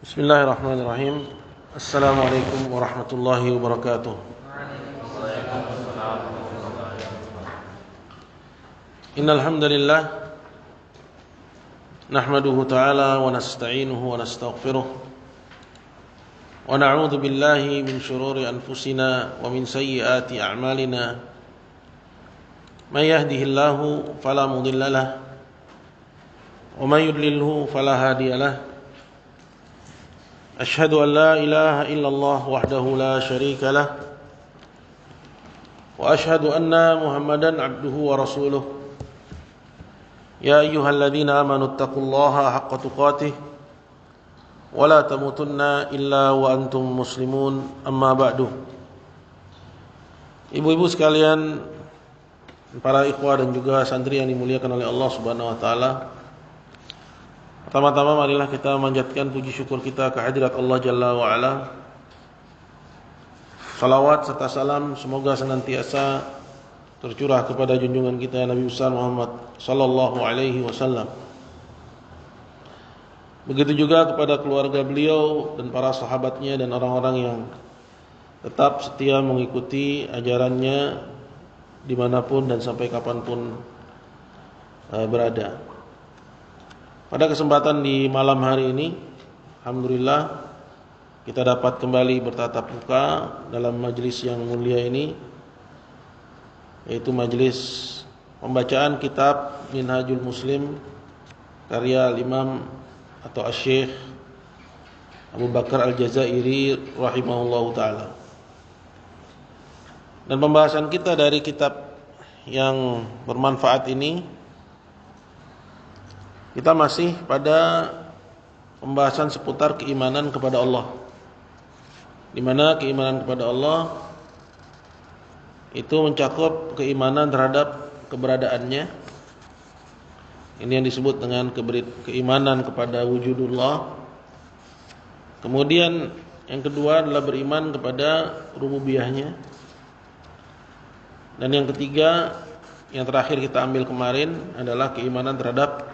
Bismillahirrahmanirrahim. Assalamualaikum warahmatullahi wabarakatuh. Innal hamdalillah nahmaduhu ta'ala wa nasta'inuhu wa nastaghfiruh wa na'udzu billahi min shururi anfusina wa min sayyiati a'malina. May yahdihillahu fala mudilla lahu wa may yudlilhu fala hadiya lahu. أشهد أن لا إله إلا الله وحده لا شريك له وأشهد أن محمدا عبده ورسوله يا أيها الذين آمنوا اتقوا الله حق تقاته ولا تموتن إلا وأنتم مسلمون أما بعد. Ibu-ibu sekalian, para ikhwah dan juga santri yang dimuliakan oleh Allah Subhanahu wa taala. Pertama-tama marilah kita manjatkan puji syukur kita kehadirat Allah Jalla wa Ala. Salawat serta salam semoga senantiasa tercurah kepada junjungan kita Nabi besar Muhammad sallallahu alaihi wasallam. Begitu juga kepada keluarga beliau dan para sahabatnya dan orang-orang yang tetap setia mengikuti ajarannya dimanapun dan sampai kapanpun berada. Pada kesempatan di malam hari ini, alhamdulillah kita dapat kembali bertatap muka dalam majelis yang mulia ini, yaitu majelis pembacaan kitab Minhajul Muslim karya Imam atau Asy-Syaikh Abu Bakar Al-Jazairi rahimahullahu taala. Dan pembahasan kita dari kitab yang bermanfaat ini, kita masih pada pembahasan seputar keimanan kepada Allah, di mana keimanan kepada Allah itu mencakup keimanan terhadap keberadaannya. Ini yang disebut dengan keimanan kepada wujudullah. Kemudian yang kedua adalah beriman kepada rububiyahnya. Dan yang ketiga, yang terakhir kita ambil kemarin adalah keimanan terhadap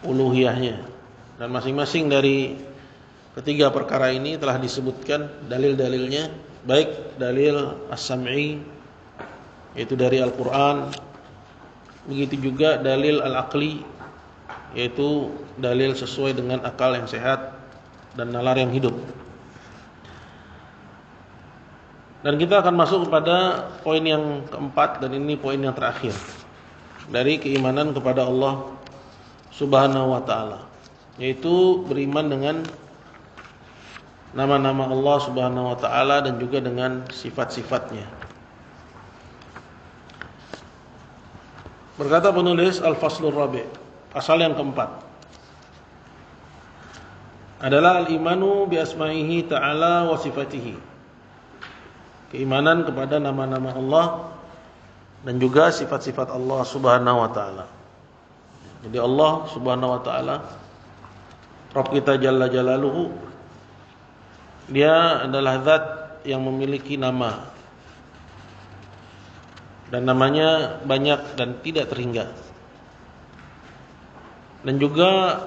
uluhiyahnya. Dan masing-masing dari ketiga perkara ini telah disebutkan dalil-dalilnya, baik dalil as-sam'i yaitu dari Al-Qur'an, begitu juga dalil al-aqli yaitu dalil sesuai dengan akal yang sehat dan nalar yang hidup. Dan kita akan masuk kepada poin yang keempat, dan ini poin yang terakhir dari keimanan kepada Allah Subhanahu wa ta'ala, yaitu beriman dengan nama-nama Allah Subhanahu wa ta'ala dan juga dengan sifat-sifatnya. Berkata penulis Al-Faslur Rabi', pasal yang keempat adalah al-imanu bi asma'ihi ta'ala wa sifatihi, keimanan kepada nama-nama Allah dan juga sifat-sifat Allah Subhanahu wa ta'ala. Jadi Allah Subhanahu wa ta'ala, Rabb kita Jalla Jalaluhu, Dia adalah zat yang memiliki nama, dan namanya banyak dan tidak terhingga. Dan juga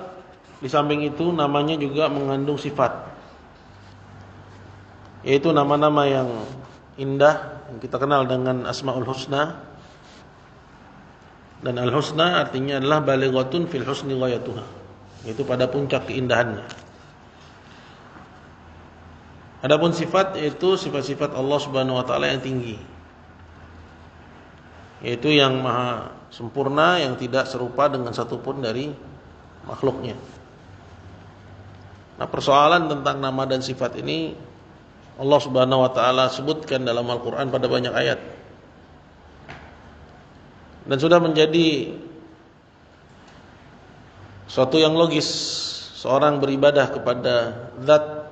di samping itu namanya juga mengandung sifat, yaitu nama-nama yang indah yang kita kenal dengan Asmaul Husna. Dan al-husna artinya adalah balighatun fil husni ghayatuha, yaitu pada puncak keindahannya. Adapun sifat yaitu sifat-sifat Allah Subhanahu wa taala yang tinggi, yaitu yang maha sempurna, yang tidak serupa dengan satupun dari makhluknya. Nah, persoalan tentang nama dan sifat ini Allah Subhanahu wa taala sebutkan dalam Al-Qur'an pada banyak ayat. Dan sudah menjadi suatu yang logis seorang beribadah kepada zat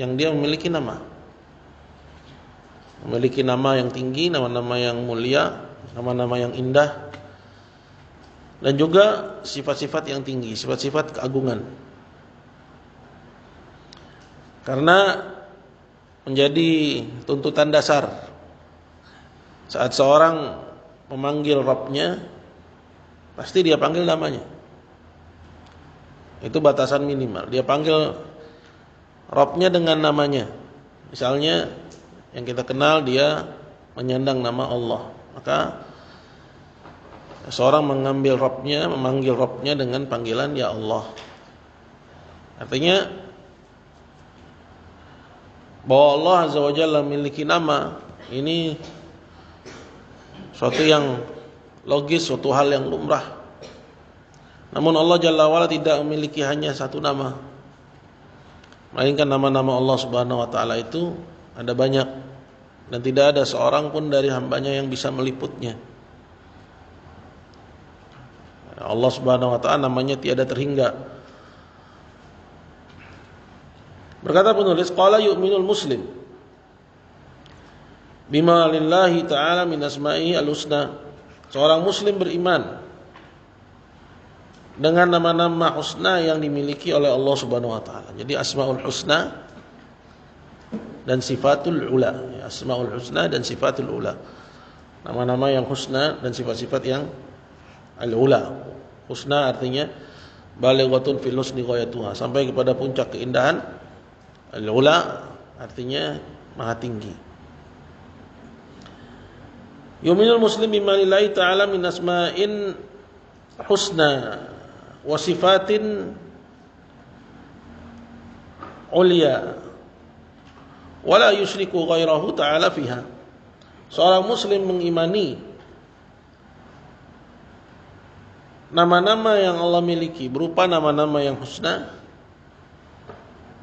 yang dia memiliki nama. Memiliki nama yang tinggi, nama-nama yang mulia, nama-nama yang indah, dan juga sifat-sifat yang tinggi, sifat-sifat keagungan. Karena menjadi tuntutan dasar saat seorang memanggil Rabbnya, pasti dia panggil namanya. Itu batasan minimal. Dia panggil Rabbnya dengan namanya. Misalnya yang kita kenal dia menyandang nama Allah, maka seorang memanggil Rabbnya dengan panggilan ya Allah. Artinya bahwa Allah Azza wa Jalla memiliki nama ini suatu yang logis, suatu hal yang lumrah. Namun Allah Jalla wa'ala tidak memiliki hanya satu nama, melainkan nama-nama Allah Subhanahu wa ta'ala itu ada banyak, dan tidak ada seorang pun dari hambanya yang bisa meliputnya. Allah Subhanahu wa ta'ala namanya tiada terhingga. Berkata penulis, qala yu'minul muslim bima lillahi ta'ala min asma'ihi al-husna. Seorang muslim beriman dengan nama-nama husna yang dimiliki oleh Allah Subhanahu wa taala. Jadi Asmaul Husna dan Sifatul Ula. Asmaul Husna dan Sifatul Ula. Nama-nama yang husna dan sifat-sifat yang al-ula. Husna artinya balighatun fil husni ghayatuha, sampai kepada puncak keindahan. Al-ula artinya maha tinggi. Yuminul muslim bima lillahi ta'ala min asma'in husna wa sifatin ulia wala yusyriku ghairahu ta'ala fiha. Seorang muslim mengimani nama-nama yang Allah miliki berupa nama-nama yang husna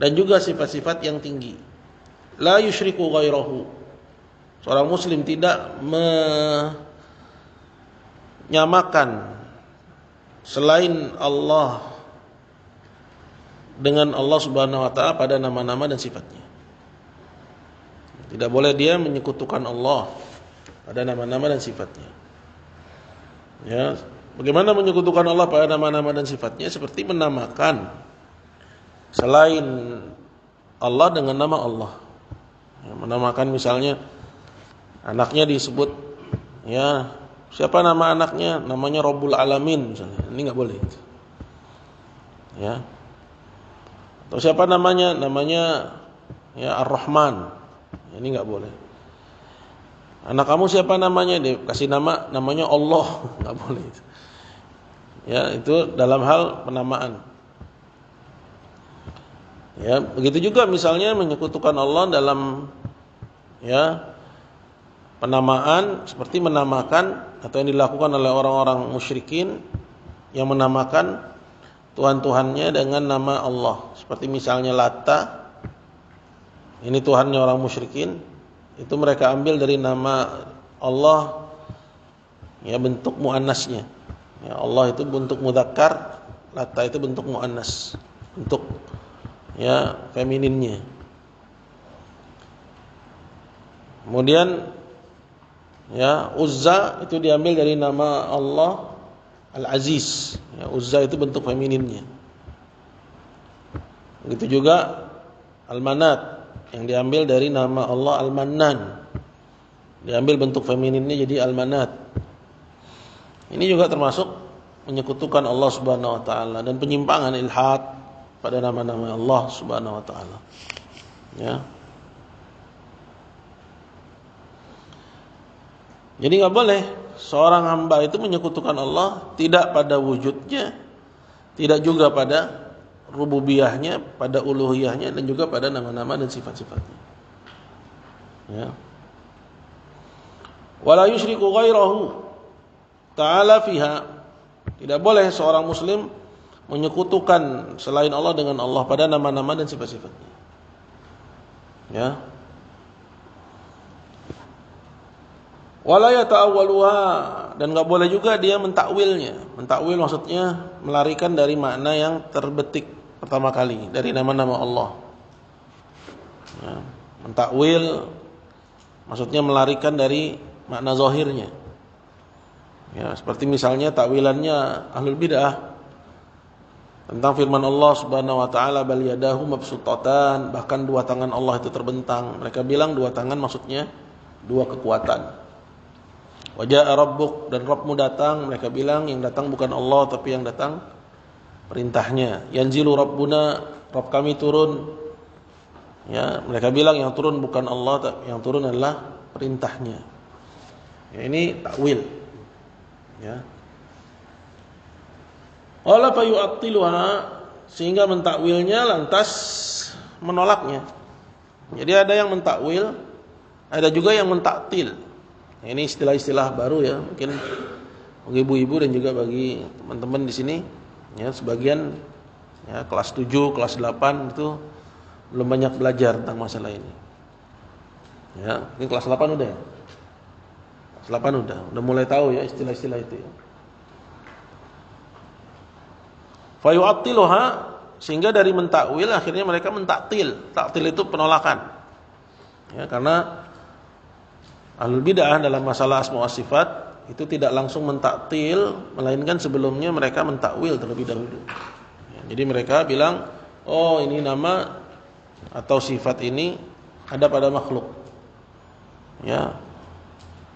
dan juga sifat-sifat yang tinggi. La yusyriku ghairahu. Seorang muslim tidak menyamakan selain Allah dengan Allah Subhanahu wa taala pada nama-nama dan sifatnya. Tidak boleh dia menyekutukan Allah pada nama-nama dan sifatnya. Ya, bagaimana menyekutukan Allah pada nama-nama dan sifatnya? Seperti menamakan selain Allah dengan nama Allah. Ya, menamakan misalnya anaknya disebut, ya, siapa nama anaknya? Namanya Rabbul Alamin misalnya. Ini enggak boleh. Ya. Atau siapa namanya? Namanya ya Ar-Rahman. Ini enggak boleh. Anak kamu siapa namanya? Dia kasih namanya Allah. Enggak boleh. Ya, itu dalam hal penamaan. Ya, begitu juga misalnya menyekutukan Allah dalam ya penamaan, seperti menamakan atau yang dilakukan oleh orang-orang musyrikin yang menamakan Tuhan-Tuhannya dengan nama Allah. Seperti misalnya Lata, ini Tuhannya orang musyrikin, itu mereka ambil dari nama Allah, ya bentuk muannasnya. Ya, Allah itu bentuk mudzakkar, Lata itu bentuk muannas, bentuk ya femininnya. Kemudian ya Uzza itu diambil dari nama Allah Al-Aziz. Ya, Uzza itu bentuk femininnya. Begitu juga Al-Manat yang diambil dari nama Allah Al-Mannan. Diambil bentuk femininnya jadi Al-Manat. Ini juga termasuk menyekutukan Allah Subhanahu wa taala dan penyimpangan ilhad pada nama-nama Allah Subhanahu wa taala. Ya. Jadi enggak boleh seorang hamba itu menyekutukan Allah tidak pada wujudnya, tidak juga pada rububiyahnya, pada uluhiyahnya, dan juga pada nama-nama dan sifat-sifatnya. Ya. Wala yusyriku ghairahu ta'ala fiha. Tidak boleh seorang muslim menyekutukan selain Allah dengan Allah pada nama-nama dan sifat-sifatnya. Ya. Wala yata'awwaluha, dan enggak boleh juga dia mentakwilnya. Mentakwil maksudnya melarikan dari makna yang terbetik pertama kali dari nama-nama Allah. Ya. Mentakwil maksudnya melarikan dari makna zahirnya. Ya, seperti misalnya takwilannya ahlul bid'ah tentang firman Allah Subhanahu wa taala bal yadahu mabsutatan, bahkan dua tangan Allah itu terbentang. Mereka bilang dua tangan maksudnya dua kekuatan. Wa jaa rabbuk, dan Rabbmu datang. Mereka bilang yang datang bukan Allah tapi yang datang perintahnya. Yanzilu Rabbuna, Rabb kami turun. Ya, mereka bilang yang turun bukan Allah, yang turun adalah perintahnya. Ya, ini takwil. Ya. Qala fa yu'attiluha, sehingga mentakwilnya lantas menolaknya. Jadi ada yang mentakwil, ada juga yang mentaktil. Ini istilah-istilah baru ya, mungkin bagi ibu-ibu dan juga bagi teman-teman di sini. Ya, sebagian ya kelas 7, kelas 8 itu belum banyak belajar tentang masalah ini. Ya, ini kelas 8 udah ya. Kelas 8 udah mulai tahu ya istilah-istilah itu ya. Fa yu'attiluha, sehingga dari mentakwil akhirnya mereka mentaktil. Taktil itu penolakan. Ya, karena ahlul bid'ah dalam masalah asma wa sifat itu tidak langsung mentaktil, melainkan sebelumnya mereka mentakwil terlebih dahulu. Ya, jadi mereka bilang, oh ini nama atau sifat ini ada pada makhluk. Ya.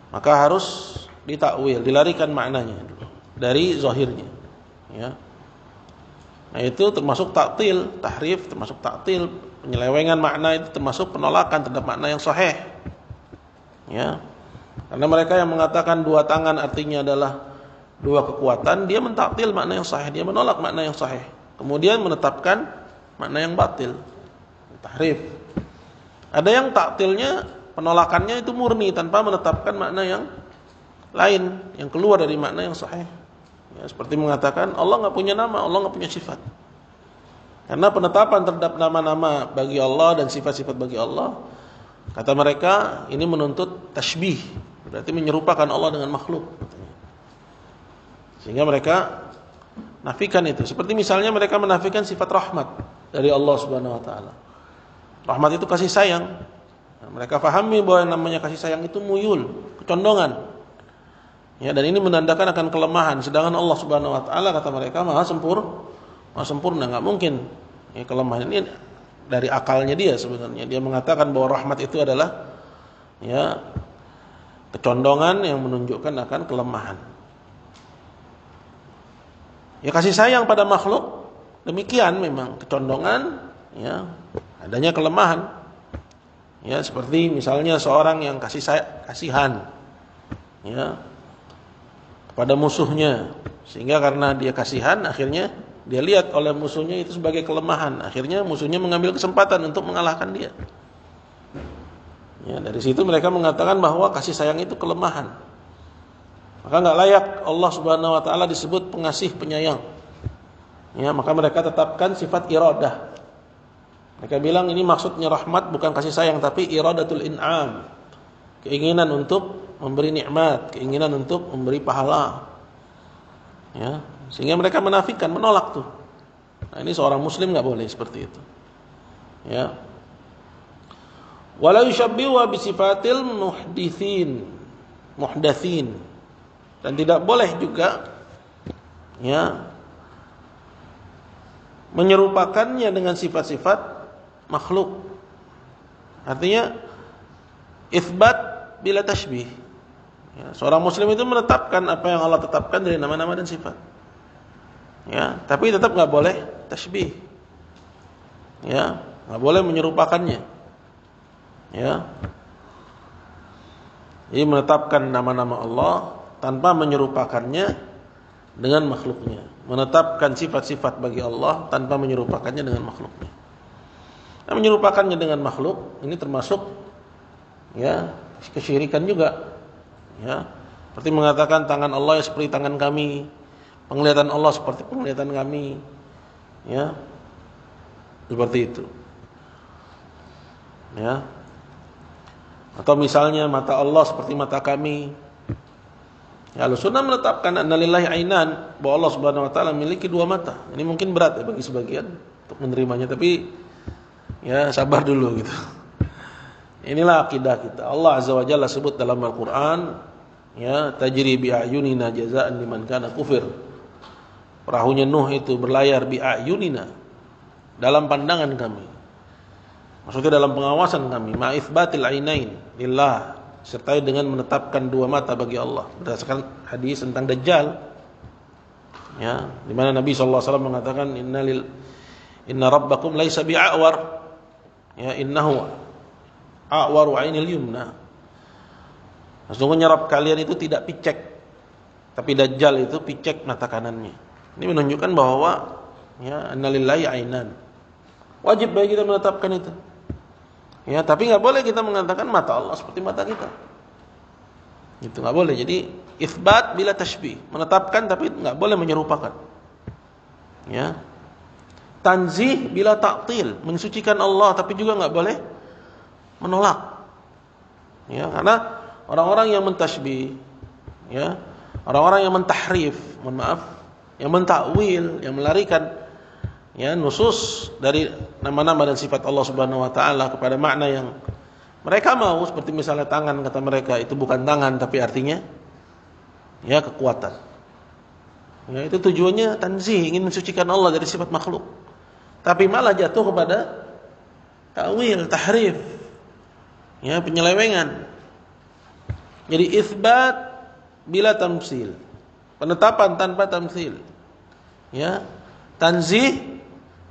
Maka harus ditakwil, dilarikan maknanya dari zahirnya. Ya. Nah, itu termasuk taktil, tahrif termasuk taktil, penyelewengan makna itu termasuk penolakan terhadap makna yang sahih. Ya. Karena mereka yang mengatakan dua tangan artinya adalah dua kekuatan, dia mentaktil makna yang sahih, dia menolak makna yang sahih. Kemudian menetapkan makna yang batil. Tahrif. Ada yang taktilnya, penolakannya itu murni tanpa menetapkan makna yang lain, yang keluar dari makna yang sahih. Ya, seperti mengatakan Allah enggak punya nama, Allah enggak punya sifat. Karena penetapan terhadap nama-nama bagi Allah dan sifat-sifat bagi Allah, kata mereka ini menuntut tashbih, berarti menyerupakan Allah dengan makhluk. Sehingga mereka nafikan itu. Seperti misalnya mereka menafikan sifat rahmat dari Allah Subhanahu wa taala. Rahmat itu kasih sayang. Nah, mereka pahami bahwa yang namanya kasih sayang itu muyul, kecondongan. Ya, dan ini menandakan akan kelemahan. Sedangkan Allah Subhanahu wa taala kata mereka maha sempurna, enggak mungkin. Ya, kelemahan ini dari akalnya dia sebenarnya. Dia mengatakan bahwa rahmat itu adalah ya kecondongan yang menunjukkan akan kelemahan. Ya, kasih sayang pada makhluk demikian memang kecondongan, ya, adanya kelemahan. Ya, seperti misalnya seorang yang kasihan, ya, pada musuhnya, sehingga karena dia kasihan akhirnya dia lihat oleh musuhnya itu sebagai kelemahan, akhirnya musuhnya mengambil kesempatan untuk mengalahkan dia. Ya, dari situ mereka mengatakan bahwa kasih sayang itu kelemahan. Maka enggak layak Allah Subhanahu wa taala disebut pengasih penyayang. Ya, maka mereka tetapkan sifat iradah. Mereka bilang ini maksudnya rahmat bukan kasih sayang tapi iradatul in'am. Keinginan untuk memberi nikmat, keinginan untuk memberi pahala. Ya, sehingga mereka menafikan, menolak tuh. Nah, ini seorang muslim enggak boleh seperti itu. Ya. Wala yushabbihu bi sifatil muhdatsin. Dan tidak boleh juga ya menyerupakannya dengan sifat-sifat makhluk. Artinya itsbat bila tashbih. Ya, seorang muslim itu menetapkan apa yang Allah tetapkan dari nama-nama dan sifat. Ya, tapi tetap enggak boleh tashbih. Ya, enggak boleh menyerupakannya. Ya. Jadi menetapkan nama-nama Allah tanpa menyerupakannya dengan makhluknya. Menetapkan sifat-sifat bagi Allah tanpa menyerupakannya dengan makhluknya. Nah, menyerupakannya dengan makhluk ini termasuk ya kesyirikan juga. Ya, seperti mengatakan tangan Allah seperti tangan kami, penglihatan Allah seperti penglihatan kami. Ya. Seperti itu. Ya. Atau misalnya mata Allah seperti mata kami. Ya, Ahlussunnah menetapkan annalillahi ainan, bahwa Allah Subhanahu wa taala memiliki dua mata. Ini mungkin berat ya bagi sebagian untuk menerimanya, tapi ya sabar dulu gitu. Inilah akidah kita. Allah Azza wa Jalla sebut dalam Al-Qur'an, ya, tajri bi ayunina jazaa'an liman kana kufir. Perahunya Nuh itu berlayar bi ayunina, dalam pandangan kami. Maksudnya dalam pengawasan kami, ma'ithbatil ainain lillah, sertai dengan menetapkan dua mata bagi Allah. Berdasarkan hadis tentang Dajjal. Ya, di mana Nabi sallallahu alaihi wasallam mengatakan inna rabbakum laisa bi'awar. Ya, innahu a'waru 'ainil yumna. Sesungguhnya Rabb kalian itu tidak picek, tapi Dajjal itu picek mata kanannya. Ini menunjukkan bahwa ya annalillahi 'ainan. Wajib bagi kita menetapkan itu. Ya, tapi enggak boleh kita mengatakan mata Allah seperti mata kita. Itu enggak boleh. Jadi itsbat bila tashbih, menetapkan tapi enggak boleh menyerupakan. Ya. Tanzih bila ta'til, mensucikan Allah tapi juga enggak boleh menolak. Ya, karena orang-orang yang mentashbih, ya, orang-orang yang mentahrif, mohon maaf, yang mentakwil, yang melarikan ya nusus dari nama-nama dan sifat Allah Subhanahu wa taala kepada makna yang mereka mau, seperti misalnya tangan, kata mereka itu bukan tangan tapi artinya ya kekuatan. Ya, itu tujuannya tanzih, ingin mensucikan Allah dari sifat makhluk. Tapi malah jatuh kepada takwil, tahrif. Ya, penyelewengan. Jadi itsbat bila tamtsil. Penetapan tanpa tamtsil. Ya. Tanzih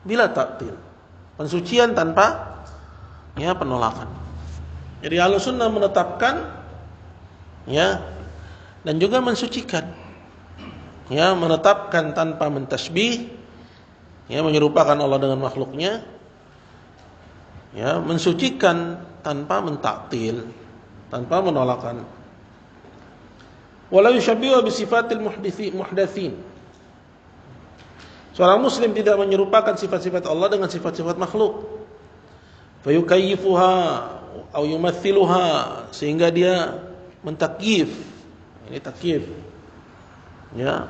bila ta'til. Pensucian tanpa ya penolakan. Jadi Ahlussunnah menetapkan ya dan juga mensucikan. Ya, menetapkan tanpa mentasbih, ya menyerupakan Allah dengan makhluknya. Ya, mensucikan tanpa mentaktil, tanpa menolakan. Wala yushabbihu bi sifatil muhdatsin. Seorang muslim tidak menyerupakan sifat-sifat Allah dengan sifat-sifat makhluk. Fayukayyifuha atau yumathiluha, sehingga dia mentakyif. Ini takyif. Ya.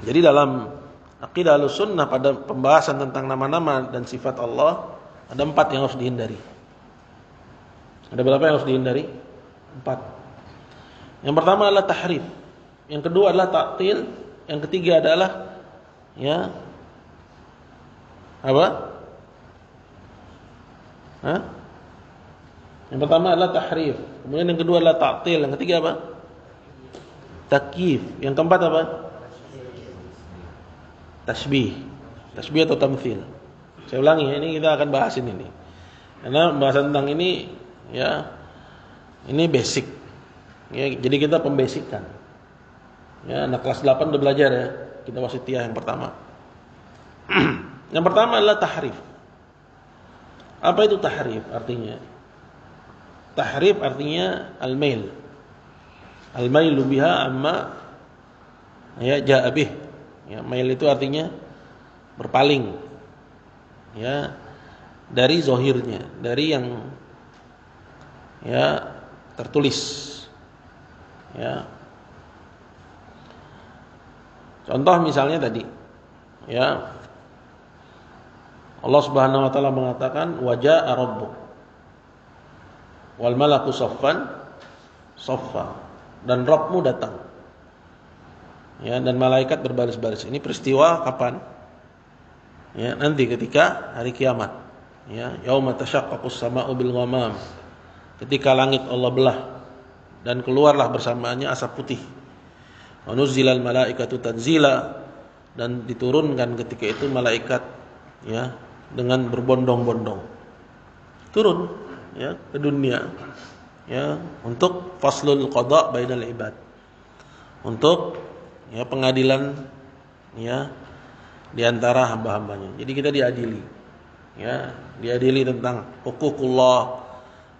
Jadi dalam akidah Ahlussunnah pada pembahasan tentang nama-nama dan sifat Allah ada 4 yang harus dihindari. Ada berapa yang harus dihindari? 4. Yang pertama adalah tahrif. Yang kedua adalah ta'til. Yang ketiga adalah ya apa? Hah? Yang pertama adalah tahrif. Kemudian yang kedua adalah ta'til. Yang ketiga apa? Takyif. Yang keempat apa? Tashbih. Tashbih atau tamtsil. Saya ulangi ya, ini kita akan bahas ini. Karena bahasan tentang ini ya ini basic. Ya, jadi kita pembasican. Ya, anak kelas 8 udah belajar ya. Kita wasitiyah yang pertama. Yang pertama adalah tahrif. Apa itu tahrif artinya? Tahrif artinya al-mail. Al-mailu biha amma ya ja'a bih. Ya, mail itu artinya berpaling. Ya, dari zahirnya, dari yang ya tertulis. Ya. Contoh misalnya tadi, ya Allah Subhanahu wa taala mengatakan wajaa rabbuk wal malaku saffan saffa, dan Rabbmu datang. Ya, dan malaikat berbaris-baris. Ini peristiwa kapan? Ya, nanti ketika hari kiamat. Ya, yauma tashaqqaqus samaa'u bil ghamam. Ketika langit Allah belah dan keluarlah bersamaannya asap putih. Wa nuzzilal malaikatu tanzila, dan diturunkan ketika itu malaikat ya dengan berbondong-bondong. Turun ya ke dunia ya untuk faslul qada bainal ibad. Untuk ya pengadilan ya di antara hamba-hambanya. Jadi kita diadili. Ya, diadili tentang hukukullah,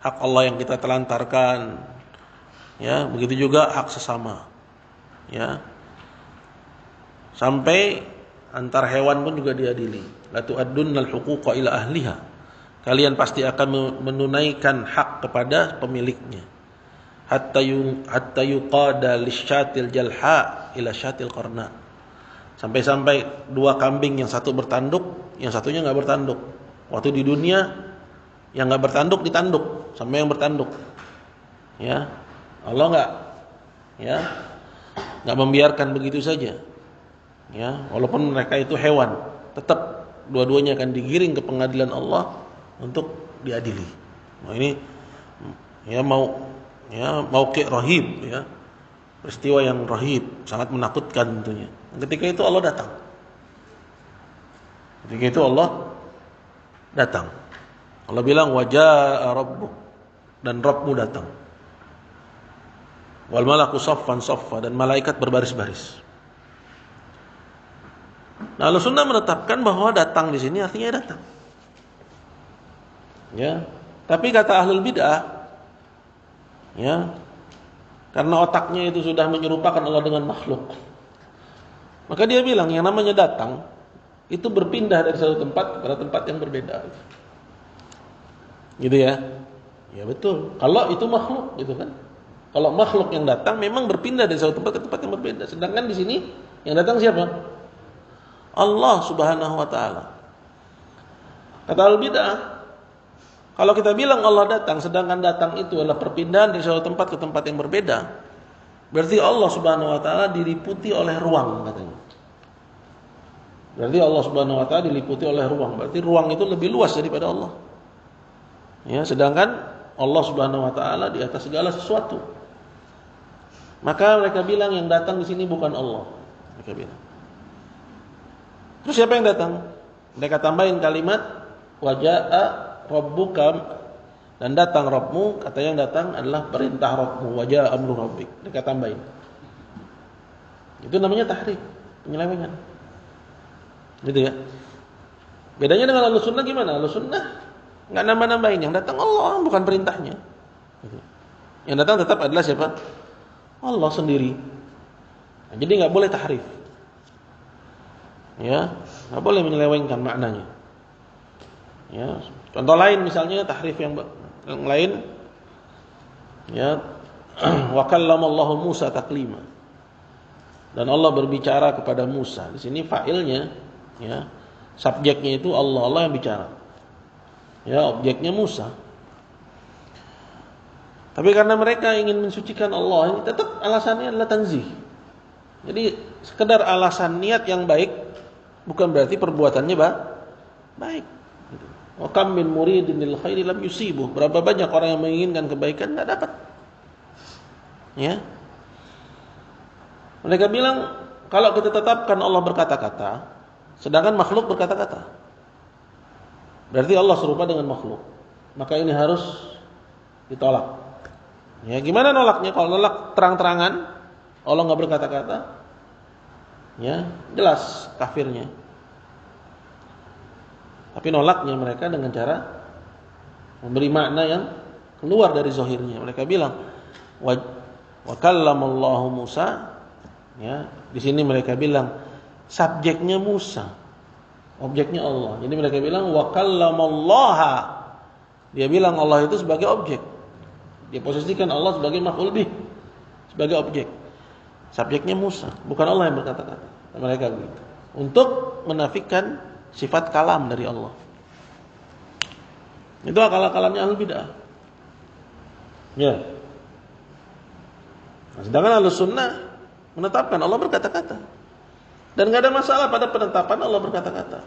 hak Allah yang kita telantarkan. Ya, begitu juga hak sesama. Ya. Sampai antar hewan pun juga diadili. La tu'addunnal huquqa ila ahliha. Kalian pasti akan menunaikan hak kepada pemiliknya. Hatta yuqada lisyatil jalha ila syatil qarna. Sampai-sampai 2 kambing, yang satu bertanduk, yang satunya enggak bertanduk. Waktu di dunia yang enggak bertanduk ditanduk sama yang bertanduk. Ya. Allah enggak membiarkan begitu saja. Ya, walaupun mereka itu hewan, tetap dua-duanya akan digiring ke pengadilan Allah untuk diadili. Nah, ini ya mauqi' rahib ya. Peristiwa yang rahib, sangat menakutkan tentunya. Ketika itu Allah datang. Ketika itu Allah datang. Allah bilang wajaa rabbuk, dan Rabbmu datang. Wal malaku saffan saffa, dan malaikat berbaris-baris. Nah, Ahlussunnah menetapkan bahwa datang di sini artinya datang. Ya, tapi kata ahlul bid'ah, ya, karena otaknya itu sudah menyerupakan Allah dengan makhluk, maka dia bilang yang namanya datang itu berpindah dari satu tempat kepada tempat yang berbeda. Gitu ya? Ya betul. Kalau itu makhluk, gitu kan? Kalau makhluk yang datang memang berpindah dari satu tempat ke tempat yang berbeda. Sedangkan di sini yang datang siapa? Allah Subhanahu wa taala. Kata al-bid'ah, kalau kita bilang Allah datang, sedangkan datang itu adalah perpindahan dari satu tempat ke tempat yang berbeda, berarti Allah Subhanahu wa taala diliputi oleh ruang, katanya. Berarti Allah Subhanahu wa taala diliputi oleh ruang. Berarti ruang itu lebih luas daripada Allah. Ya, sedangkan Allah Subhanahu wa taala di atas segala sesuatu. Maka mereka bilang yang datang di sini bukan Allah. Mereka bilang. Terus siapa yang datang? Mereka tambahin kalimat wajaa rabbuka, dan datang Rabbmu, kata yang datang adalah perintah Rabbmu, wajaa amru rabbik. Mereka tambahin. Itu namanya tahrif, penyelewengan. Gitu ya. Bedanya dengan Ahlussunnah gimana? Ahlussunnah enggak nambah-nambahin, yang datang Allah, bukan perintahnya. Gitu. Yang datang tetap adalah siapa? Allah sendiri. Nah, jadi enggak boleh tahrif. Ya, enggak boleh menyelewengkan maknanya. Ya, contoh lain misalnya tahrif yang lain, ya, wa kallamallahu Musa taklima. Dan Allah berbicara kepada Musa. Di sini fa'ilnya, ya, subjeknya itu Allah, Allah yang bicara. Ya, objeknya Musa. Tapi karena mereka ingin mensucikan Allah, ini tetap alasannya adalah tanzih. Jadi sekedar alasan niat yang baik bukan berarti perbuatannya baik. Wa kam min muridin lil khairi lam yusibuh. Berapa banyak orang yang menginginkan kebaikan enggak dapat. Ya. Mereka bilang kalau kita tetapkan Allah berkata-kata, sedangkan makhluk berkata-kata, berarti Allah serupa dengan makhluk. Maka ini harus ditolak. Ya, gimana nolaknya? Kalau nolak terang-terangan, Allah enggak berkata-kata, ya, jelas kafirnya. Tapi nolaknya mereka dengan cara memberi makna yang keluar dari zahirnya. Mereka bilang wa kallamallahu Musa, ya, di sini mereka bilang subjeknya Musa, objeknya Allah. Jadi mereka bilang wa kallamallaha. Dia bilang Allah itu sebagai objek. Dia posisikan Allah sebagai maf'ul bih, sebagai objek. Subjeknya Musa, bukan Allah yang berkata-kata. Mereka begitu. Untuk menafikan sifat kalam dari Allah. Itu akal-akalannya ahlul bid'ah. Ya. Nah, sedangkan Ahlussunnah menetapkan Allah berkata-kata. Dan enggak ada masalah pada penetapan Allah berkata-kata.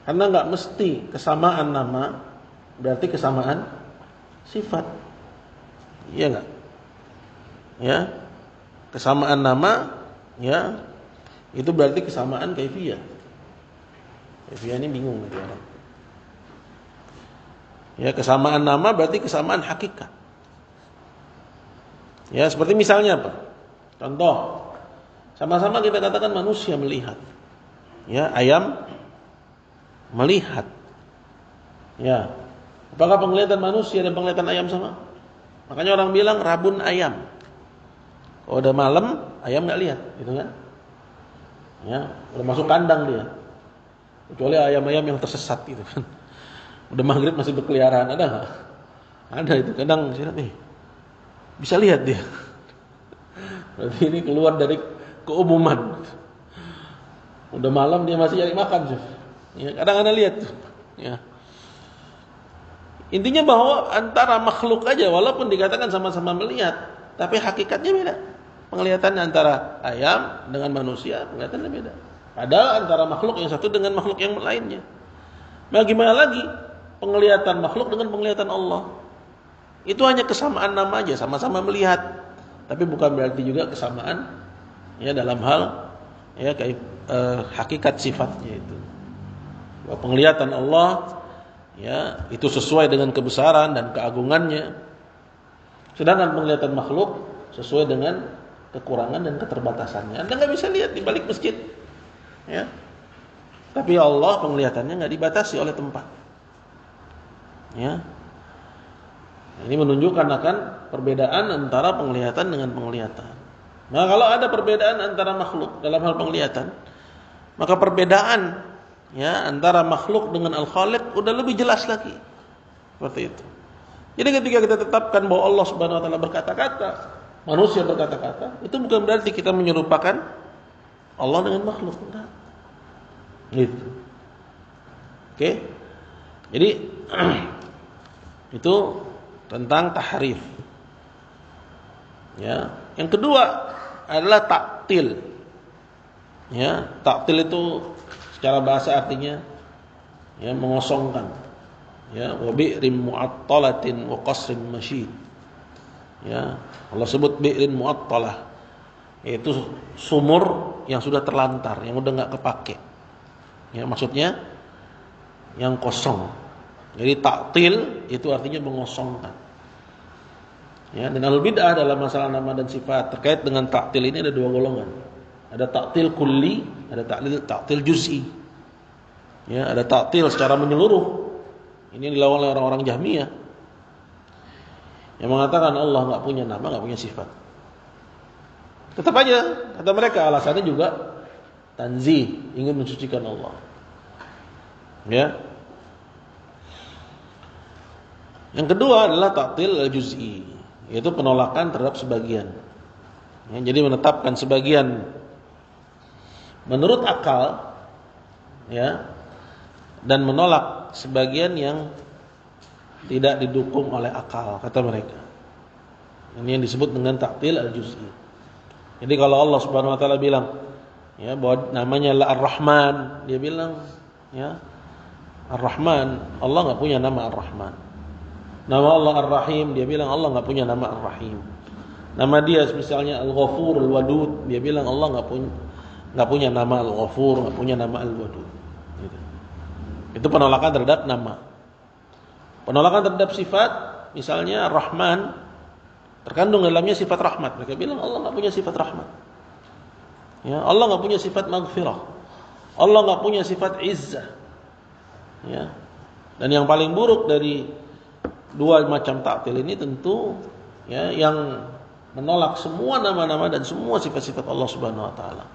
Karena enggak mesti kesamaan nama berarti kesamaan sifat. Iya enggak? Ya. Kesamaan nama, ya, itu berarti kesamaan kaifiyah. Kaifiyah ini bingung nih orang. Ya, kesamaan nama berarti kesamaan hakikat. Ya, seperti misalnya apa? Contoh, sama-sama kita katakan manusia melihat. Ya, ayam melihat. Ya. Apakah penglihatan manusia dan penglihatan ayam sama? Makanya orang bilang rabun ayam. Kalau udah malam, ayam enggak lihat, gitu kan? Ya, udah masuk kandang dia. Kecuali ayam-ayam yang tersesat gitu kan. Udah maghrib masih berkeliaran, ada enggak? Ada itu, kadang sirat nih. Bisa lihat dia. Berarti ini keluar dari keumuman. Udah malam dia masih cari makan, Chef. Ya, kadang Anda lihat tuh. Ya. Intinya bahwa antara makhluk aja walaupun dikatakan sama-sama melihat, tapi hakikatnya beda. Penglihatan antara ayam dengan manusia penglihatannya beda. Padahal antara makhluk yang satu dengan makhluk yang lainnya. Bagaimana lagi penglihatan makhluk dengan penglihatan Allah? Itu hanya kesamaan nama aja, sama-sama melihat. Tapi bukan berarti juga kesamaan ya dalam hal ya hakikat sifatnya itu. Bahwa penglihatan Allah ya itu sesuai dengan kebesaran dan keagungannya. Sedangkan penglihatan makhluk sesuai dengan kekurangan dan keterbatasannya. Anda nggak bisa lihat di balik masjid, ya. Tapi Allah penglihatannya nggak dibatasi oleh tempat, ya. Ini menunjukkan akan perbedaan antara penglihatan dengan penglihatan. Nah, kalau ada perbedaan antara makhluk dalam hal penglihatan, maka perbedaan ya antara makhluk dengan Al-Khaliq udah lebih jelas lagi. Seperti itu. Jadi ketika kita tetapkan bahwa Allah Subhanahu wa taala berkata-kata, manusia berkata-kata, itu bukan berarti kita menyerupakan Allah dengan makhluk. Enggak. Gitu. Oke? Jadi itu tentang tahrif. Ya, yang kedua adalah taktil. Ya, taktil itu secara bahasa artinya ya mengosongkan. Ya, wa bi'rin mu'attalatin wa qasrin masyid. Ya, Allah sebut bi'rin mu'attalah, yaitu sumur yang sudah terlantar, yang udah enggak kepake. Ya, maksudnya yang kosong. Jadi taktil itu artinya mengosongkan. Ya, dan al-bid'ah dalam masalah nama dan sifat terkait dengan taktil ini ada dua golongan. Ada taktil kulli, ada taktil juz'i. Ya, ada taktil secara menyeluruh. Ini dilawan oleh orang-orang Jahmiyah yang mengatakan Allah enggak punya nama, enggak punya sifat. Tetap aja kata mereka alasannya juga tanzih, ingin mensucikan Allah. Ya. Yang kedua adalah taktil al-juz'i, yaitu penolakan terhadap sebagian. Ya, jadi menetapkan sebagian menurut akal, ya, dan menolak sebagian yang tidak didukung oleh akal, kata mereka. Ini yang disebut dengan taktil al-juz'i. Jadi kalau Allah Subhanahu wa taala bilang, ya, bahwa namanya Ar-Rahman, dia bilang, ya, Ar-Rahman, Allah enggak punya nama Ar-Rahman. Nama Allah Ar-Rahim, dia bilang Allah enggak punya nama Ar-Rahim. Nama dia misalnya Al-Ghafur, Al-Wadud, dia bilang Allah enggak punya nama Al-Ghafur, enggak punya nama Al-Wadud. Gitu. Itu penolakan terhadap nama. Penolakan terhadap sifat, misalnya Ar-Rahman, terkandung dalamnya sifat rahmat. Mereka bilang Allah enggak punya sifat rahmat. Ya, Allah enggak punya sifat maghfirah. Allah enggak punya sifat izzah. Ya. Dan yang paling buruk dari dua macam taktil ini tentu ya yang menolak semua nama-nama dan semua sifat-sifat Allah Subhanahu wa taala.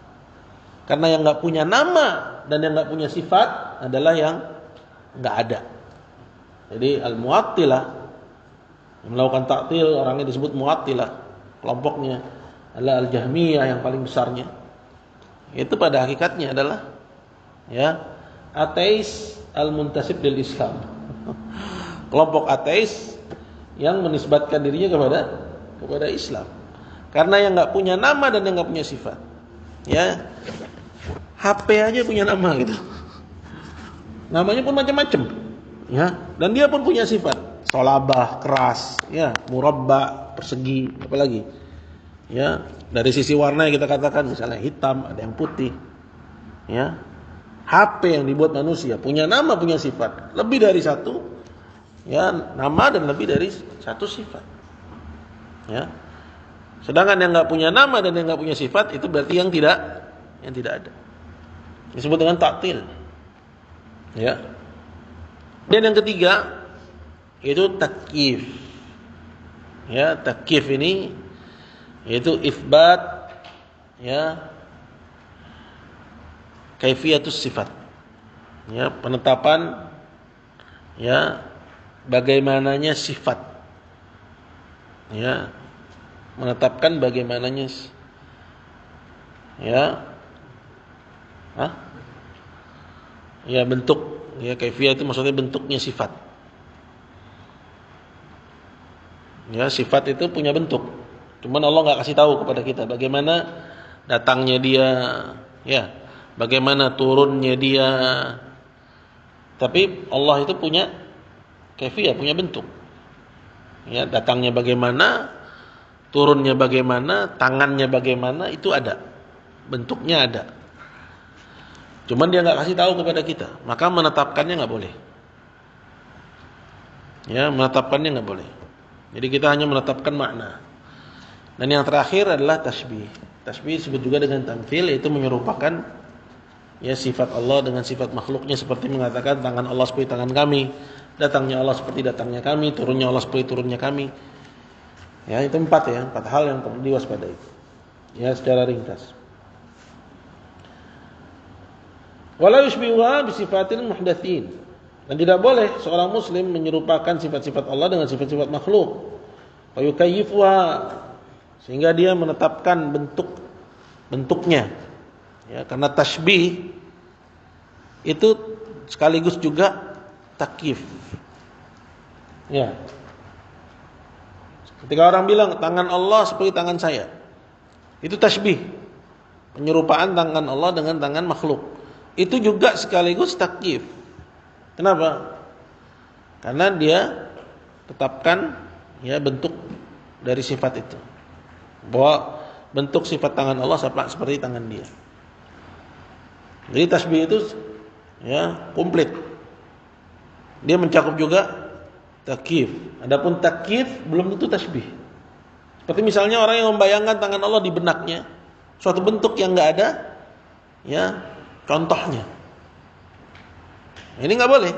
Karena yang enggak punya nama dan yang enggak punya sifat adalah yang enggak ada. Jadi al-mu'attilah yang melakukan taktil, orangnya disebut mu'attilah. Kelompoknya adalah al-Jahmiyah yang paling besarnya. Itu pada hakikatnya adalah ya ateis al-muntasib lil Islam. Kelompok ateis yang menisbatkan dirinya kepada Islam. Karena yang enggak punya nama dan yang enggak punya sifat. Ya. HP aja punya nama gitu. Namanya pun macam-macam. Ya, dan dia pun punya sifat. Solabah, keras, ya, murabba, persegi, apalagi. Ya, dari sisi warna yang kita katakan misalnya hitam, ada yang putih. Ya. HP yang dibuat manusia punya nama, punya sifat. Lebih dari satu. Ya, nama dan lebih dari satu sifat. Ya. Sedangkan yang enggak punya nama dan yang enggak punya sifat itu berarti yang tidak ada. Disebut dengan taktil. Ya. Dan yang ketiga yaitu takyif. Ya, takyif ini yaitu isbat ya kaifiyatus sifat. Ya, penetapan ya bagaimananya sifat. Ya, menetapkan bagaimananya ya ya bentuk. Ya, kaifiyah itu maksudnya bentuknya sifat. Ya, sifat itu punya bentuk. Cuman Allah enggak kasih tahu kepada kita bagaimana datangnya dia, ya, bagaimana turunnya dia. Tapi Allah itu punya kaifiyah, punya bentuk. Ya, datangnya bagaimana, turunnya bagaimana, tangannya bagaimana, itu ada. Bentuknya ada. Cuman dia nggak kasih tahu kepada kita, maka menetapkannya nggak boleh. Ya, menetapkannya nggak boleh. Jadi kita hanya menetapkan makna. Dan yang terakhir adalah tasbih. Tasbih disebut juga dengan tamtsil, yaitu menyerupakan ya sifat Allah dengan sifat makhluknya, seperti mengatakan tangan Allah seperti tangan kami, datangnya Allah seperti datangnya kami, turunnya Allah seperti turunnya kami. Ya, itu empat hal yang perlu diwaspadai. Ya, secara ringkas. Wala yushbihuha bisifatil muhdatsin. Dan tidak boleh seorang muslim menyerupakan sifat-sifat Allah dengan sifat-sifat makhluk. Wa yukayyifuha, sehingga dia menetapkan bentuknya. Ya, karena tasbih itu sekaligus juga takyif. Ya. Ketika orang bilang tangan Allah seperti tangan saya, itu tasbih. Penyerupaan tangan Allah dengan tangan makhluk. Itu juga sekaligus takyif. Kenapa? Karena dia tetapkan ya bentuk dari sifat itu. Bahwa bentuk sifat tangan Allah seperti tangan dia. Jadi tasbih itu ya komplit. Dia mencakup juga takyif. Adapun takyif belum tentu tasbih. Seperti misalnya orang yang membayangkan tangan Allah di benaknya, suatu bentuk yang enggak ada, ya, contohnya. Ini enggak boleh.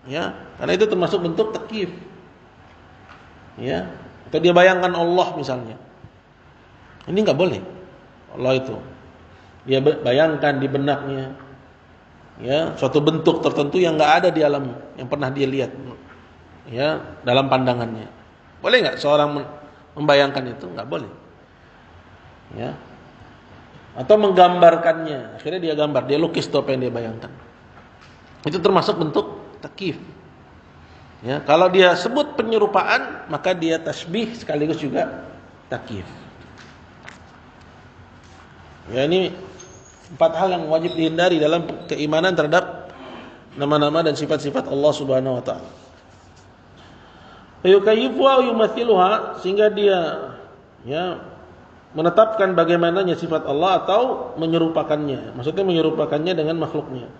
Ya, karena itu termasuk bentuk takyif. Ya, atau dia bayangkan Allah misalnya. Ini enggak boleh. Allah itu dia bayangkan di benaknya, ya, suatu bentuk tertentu yang enggak ada di alam yang pernah dia lihat, ya, dalam pandangannya. Boleh enggak seorang membayangkan itu? Enggak boleh. Ya. Atau menggambarkannya, akhirnya dia gambar, dia lukis tuh apa yang dia bayangkan. Itu termasuk bentuk takyif. Ya, kalau dia sebut penyerupaan, maka dia tasbih sekaligus juga takyif. Ya, ini 4 hal yang wajib dihindari dalam keimanan terhadap nama-nama dan sifat-sifat Allah Subhanahu wa taala. Yukayyifu wa yumathiluha, sehingga dia ya menetapkan bagaimananya sifat Allah atau menyerupakannya. Maksudnya menyerupakannya dengan makhluknya.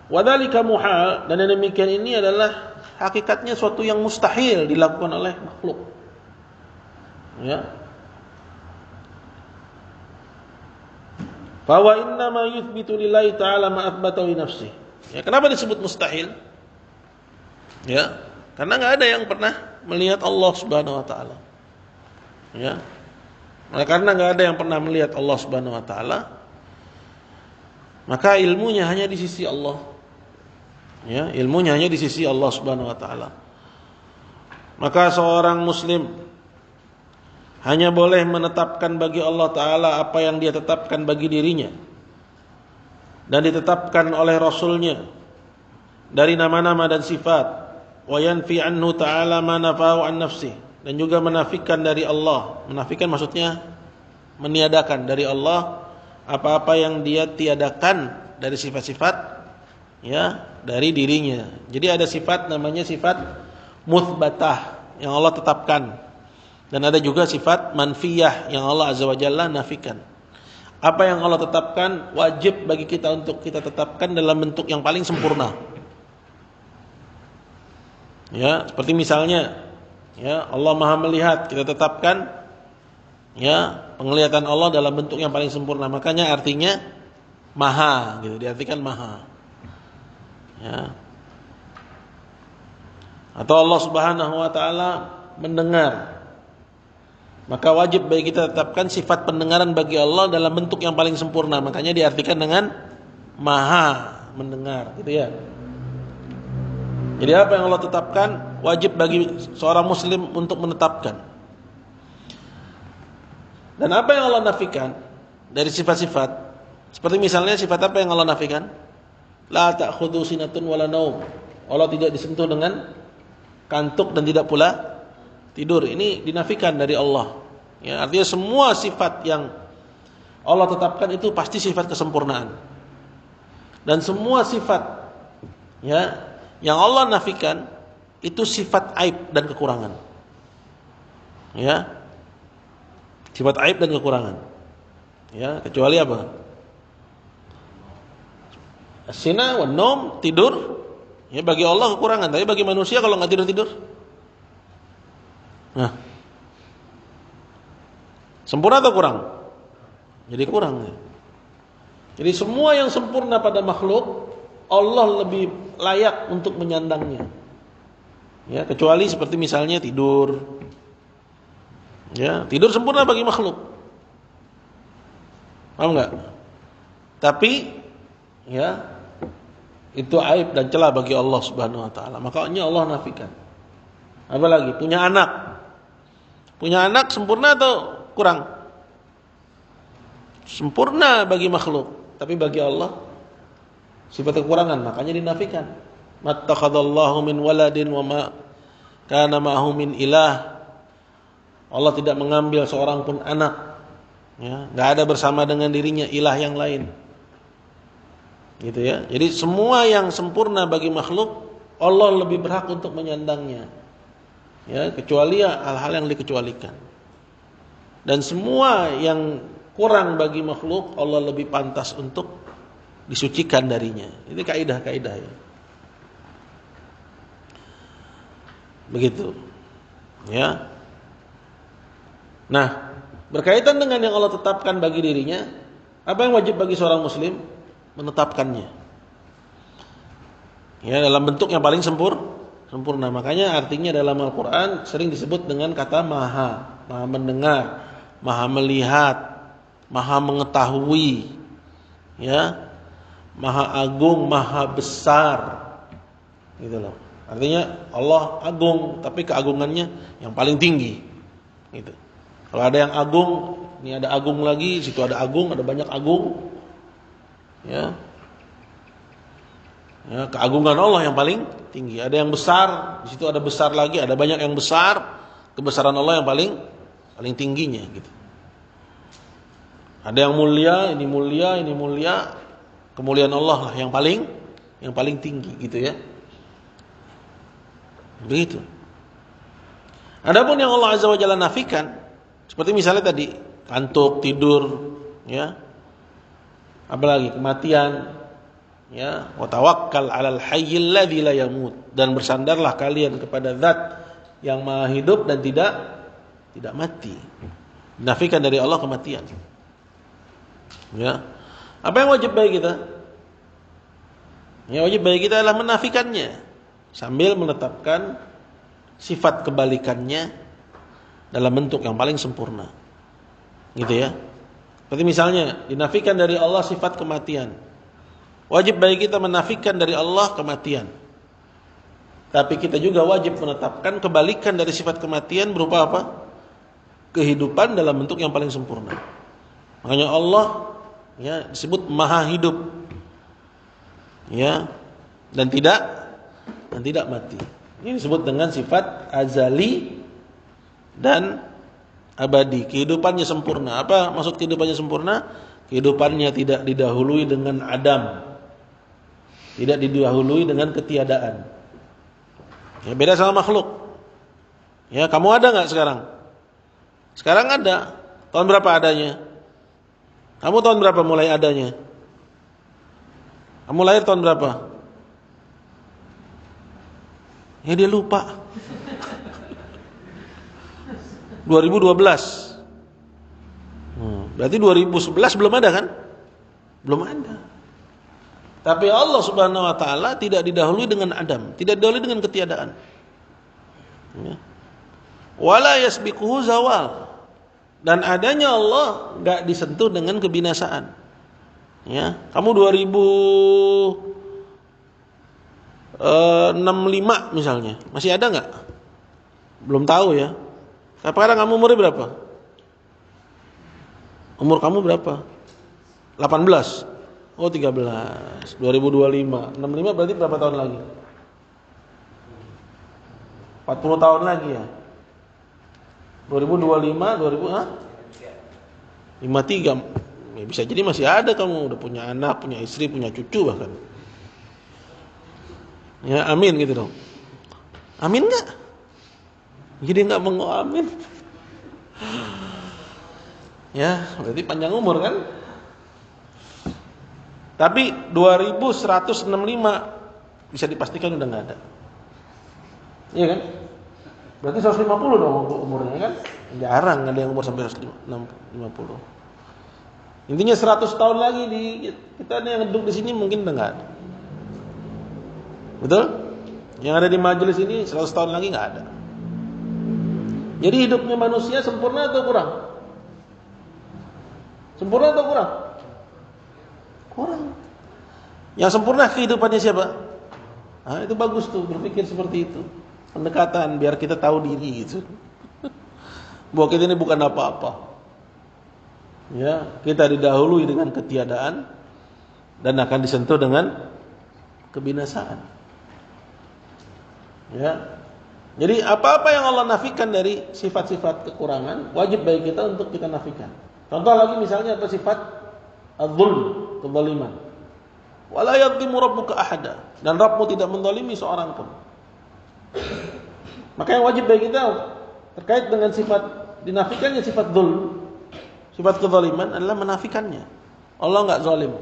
Wadzalika muhal, dan yang demikian ini adalah hakikatnya suatu yang mustahil dilakukan oleh makhluk. Ya. Fa wa inna ma yuthbitu lillahi ta'ala ma athbatahu li nafsihi. Ya, kenapa disebut mustahil? Ya, karena enggak ada yang pernah melihat Allah Subhanahu wa taala. Ya. Karena enggak ada yang pernah melihat Allah Subhanahu wa taala, maka ilmunya hanya di sisi Allah. Ya, ilmunya hanya di sisi Allah Subhanahu wa taala. Maka seorang muslim hanya boleh menetapkan bagi Allah taala apa yang dia tetapkan bagi dirinya dan ditetapkan oleh Rasulnya dari nama-nama dan sifat, wa yanfi anhu ta'ala ma nafahu an nafsi, dan juga menafikan dari Allah. Menafikan maksudnya meniadakan dari Allah apa-apa yang dia tiadakan dari sifat-sifat ya dari dirinya. Jadi ada sifat namanya sifat mutsbatah yang Allah tetapkan, dan ada juga sifat manfiyah yang Allah Azza wa Jalla nafikan. Apa yang Allah tetapkan wajib bagi kita untuk kita tetapkan dalam bentuk yang paling sempurna. Ya, seperti misalnya ya Allah Maha melihat, kita tetapkan ya penglihatan Allah dalam bentuk yang paling sempurna. Makanya artinya maha gitu, diartikan maha. Ya. Atau Allah Subhanahu wa taala mendengar, maka wajib bagi kita tetapkan sifat pendengaran bagi Allah dalam bentuk yang paling sempurna. Makanya diartikan dengan maha mendengar, gitu ya. Jadi apa yang Allah tetapkan wajib bagi seorang muslim untuk menetapkan. Dan apa yang Allah nafikan dari sifat-sifat, seperti misalnya sifat apa yang Allah nafikan? La ta'khudhu sinatun wala naum. Allah tidak disentuh dengan kantuk dan tidak pula tidur. Ini dinafikan dari Allah. Ya, artinya semua sifat yang Allah tetapkan itu pasti sifat kesempurnaan. Dan semua sifat ya yang Allah nafikan itu sifat aib dan kekurangan. Ya. Sifat aib dan kekurangan. Ya, kecuali apa? As-sina wan naum, tidur. Ya bagi Allah kekurangan, tapi bagi manusia kalau nggak tidur-tidur, nah, sempurna atau kurang? Jadi kurang. Jadi semua yang sempurna pada makhluk, Allah lebih layak untuk menyandangnya. Ya, kecuali seperti misalnya tidur. Ya, tidur sempurna bagi makhluk. Paham enggak? Tapi ya, itu aib dan celah bagi Allah Subhanahu wa taala. Makanya Allah nafikan. Apalagi punya anak. Punya anak sempurna atau kurang? Sempurna bagi makhluk, tapi bagi Allah sifat kekurangan, makanya dinafikan. Mattakhadallahu min waladin wa ma kana ma'ahu min ilah. Allah tidak mengambil seorang pun anak. Ya, enggak ada bersama dengan dirinya ilah yang lain. Gitu ya. Jadi semua yang sempurna bagi makhluk, Allah lebih berhak untuk menyandangnya. Ya, kecuali hal-hal yang dikecualikan. Dan semua yang kurang bagi makhluk, Allah lebih pantas untuk disucikan darinya. Ini kaidah-kaidah ya. Begitu. Ya. Nah, berkaitan dengan yang Allah tetapkan bagi dirinya, apa yang wajib bagi seorang muslim? Menetapkannya. Ya, dalam bentuk yang paling sempurna. Makanya artinya dalam Al-Qur'an sering disebut dengan kata Maha, Maha mendengar, Maha melihat, Maha mengetahui. Ya. Maha agung, Maha besar. Gitu loh. Artinya Allah agung, tapi keagungannya yang paling tinggi. Gitu. Kalau ada yang agung, ini ada agung lagi, situ ada agung, ada banyak agung. Ya. Ya, keagungan Allah yang paling tinggi. Ada yang besar, di situ ada besar lagi, ada banyak yang besar. Kebesaran Allah yang paling tingginya gitu. Ada yang mulia, ini mulia, ini mulia. Kemuliaan Allah lah yang paling tinggi gitu ya. Begitu. Adapun yang Allah Azza wa Jalla nafikan, seperti misalnya tadi, kantuk, tidur, ya. Apalagi kematian, ya. Wa tawakkal 'alal hayyil ladzi la yamut, dan bersandarlah kalian kepada Zat yang Maha hidup dan tidak mati. Nafikan dari Allah kematian. Ya. Apa yang wajib bagi kita? Yang wajib bagi kita adalah menafikannya sambil menetapkan sifat kebalikannya dalam bentuk yang paling sempurna. Gitu ya. Seperti misalnya dinafikan dari Allah sifat kematian. Wajib bagi kita menafikan dari Allah kematian. Tapi kita juga wajib menetapkan kebalikan dari sifat kematian berupa apa? Kehidupan dalam bentuk yang paling sempurna. Makanya Allah ya disebut Maha hidup. Ya. Dan tidak mati. Ini disebut dengan sifat azali dan abadi. Kehidupannya sempurna. Apa maksud kehidupannya sempurna? Kehidupannya tidak didahului dengan adam. Tidak didahului dengan ketiadaan. Ya, beda sama makhluk. Ya, kamu ada enggak sekarang? Sekarang ada. Tahun berapa adanya? Kamu tahun berapa mulai adanya? Kamu lahir tahun berapa? Ya dia lupa. 2012. Berarti 2011 belum ada kan? Belum ada. Tapi Allah Subhanahu wa taala tidak didahului dengan adam, tidak didahului dengan ketiadaan. Ya. Wala yasbiquhu zawal. Dan adanya Allah enggak disentuh dengan kebinasaan. Ya, kamu 65 misalnya, masih ada enggak? Belum tahu ya. Sekarang kamu umurnya berapa? Umur kamu berapa? 18. Oh 13. 2025. 65 berarti berapa tahun lagi? 40 tahun lagi ya. 2025, 53. Ya, bisa jadi masih ada kamu udah punya anak, punya istri, punya cucu bahkan. Ya, amin gitu dong. Amin enggak? Jadi enggak mau amin. Ya, berarti panjang umur kan? Tapi 2165 bisa dipastikan udah nggak ada. Iya kan? Berarti 150 dong umurnya kan? Jarang ada yang umur sampai 150. Intinya 100 tahun lagi kita yang duduk di sini mungkin udah nggak ada. Betul? Yang ada di majelis ini 100 tahun lagi nggak ada. Jadi hidupnya manusia sempurna atau kurang? Sempurna atau kurang? Kurang. Yang sempurna kehidupannya siapa? Nah, itu bagus tuh berpikir seperti itu. Pendekatan biar kita tahu diri gitu. Bahwa kita ini bukan apa-apa. Ya, kita didahului dengan ketiadaan dan akan disentuh dengan kebinasaan. Ya. Jadi apa-apa yang Allah nafikan dari sifat-sifat kekurangan, wajib bagi kita untuk kita nafikan. Contoh lagi misalnya apa sifat az-zulm, kezaliman. Wala yadhlimu rabbuka ahada, dan Rabbmu tidak menzalimi seorang pun. Maka yang wajib bagi kita terkait dengan sifat dinafikannya sifat zulm, sifat kezaliman adalah menafikannya. Allah enggak zalim.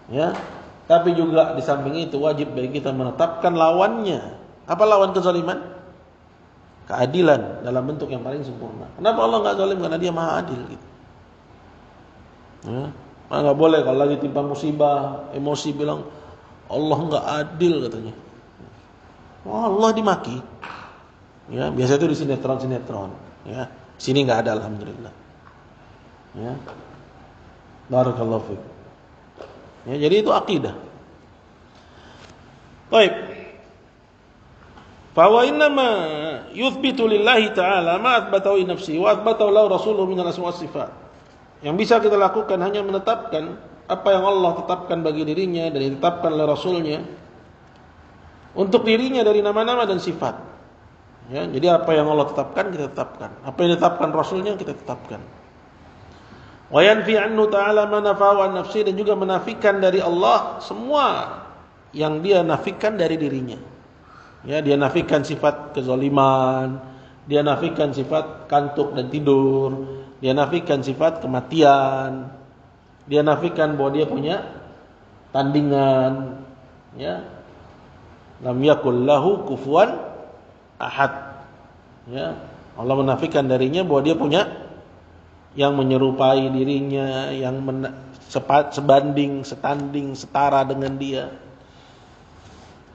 Ya, tapi juga di samping itu wajib bagi kita menetapkan lawannya. Apa lawan kezaliman? Keadilan dalam bentuk yang paling sempurna. Kenapa Allah enggak zalim? Karena Dia Maha Adil gitu. Ya. Enggak boleh kalau lagi timpa musibah, emosi bilang Allah enggak adil katanya. Oh, Allah dimaki. Ya, biasa itu di sinetron-sinetron, ya. Sini enggak ada alhamdulillah. Ya. Barakallahu fiik. Ya, jadi itu akidah. Baik. Fa wa inna ma yuthbitu lillahi ta'ala ma athbatahu li nafsihi wa athbatahu lahu rasuluhu min al-asma' was sifat. Yang bisa kita lakukan hanya menetapkan apa yang Allah tetapkan bagi dirinya dan ditetapkan oleh Rasulnya untuk dirinya dari nama-nama dan sifat. Ya, jadi apa yang Allah tetapkan kita tetapkan, apa yang ditetapkan Rasulnya kita tetapkan. Wa yanfi anhu ta'ala ma nafahu an nafsi, dan juga menafikan dari Allah semua yang Dia nafikan dari dirinya. Ya, Dia nafikan sifat kezaliman, Dia nafikan sifat kantuk dan tidur, Dia nafikan sifat kematian, Dia nafikan bahwa Dia punya tandingan, ya. Lam yakul lahu kufuwan ahad. Ya, Allah menafikan darinya bahwa Dia punya yang menyerupai dirinya, yang sebanding, setanding, setara dengan Dia.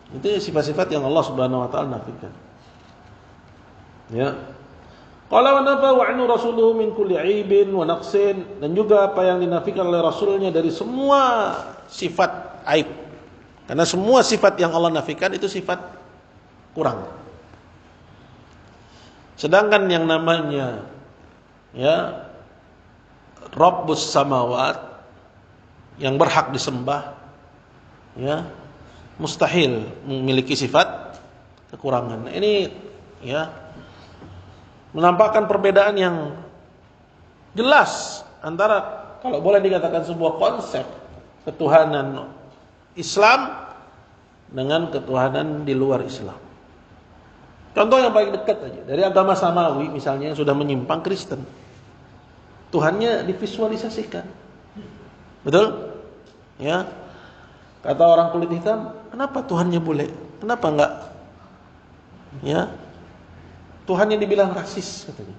Itu sifat-sifat yang Allah Subhanahu wa taala nafikan. Ya. Qala wa nafa wa anhu rasuluhu min kulli aibin wa naqsin, dan juga apa yang dinafikan oleh Rasulnya dari semua sifat aib. Karena semua sifat yang Allah nafikan itu sifat kurang. Sedangkan yang namanya ya Rabbus samawat, yang berhak disembah, ya, mustahil memiliki sifat kekurangan. Ini ya menampakkan perbedaan yang jelas antara, kalau boleh dikatakan, sebuah konsep ketuhanan Islam dengan ketuhanan di luar Islam. Contoh yang paling dekat aja, dari agama samawi misalnya yang sudah menyimpang, Kristen. Tuhannya divisualisasikan. Betul? Ya. Kata orang kulit hitam, kenapa Tuhannya bule? Kenapa enggak? Ya. Tuhannya dibilang rasis katanya.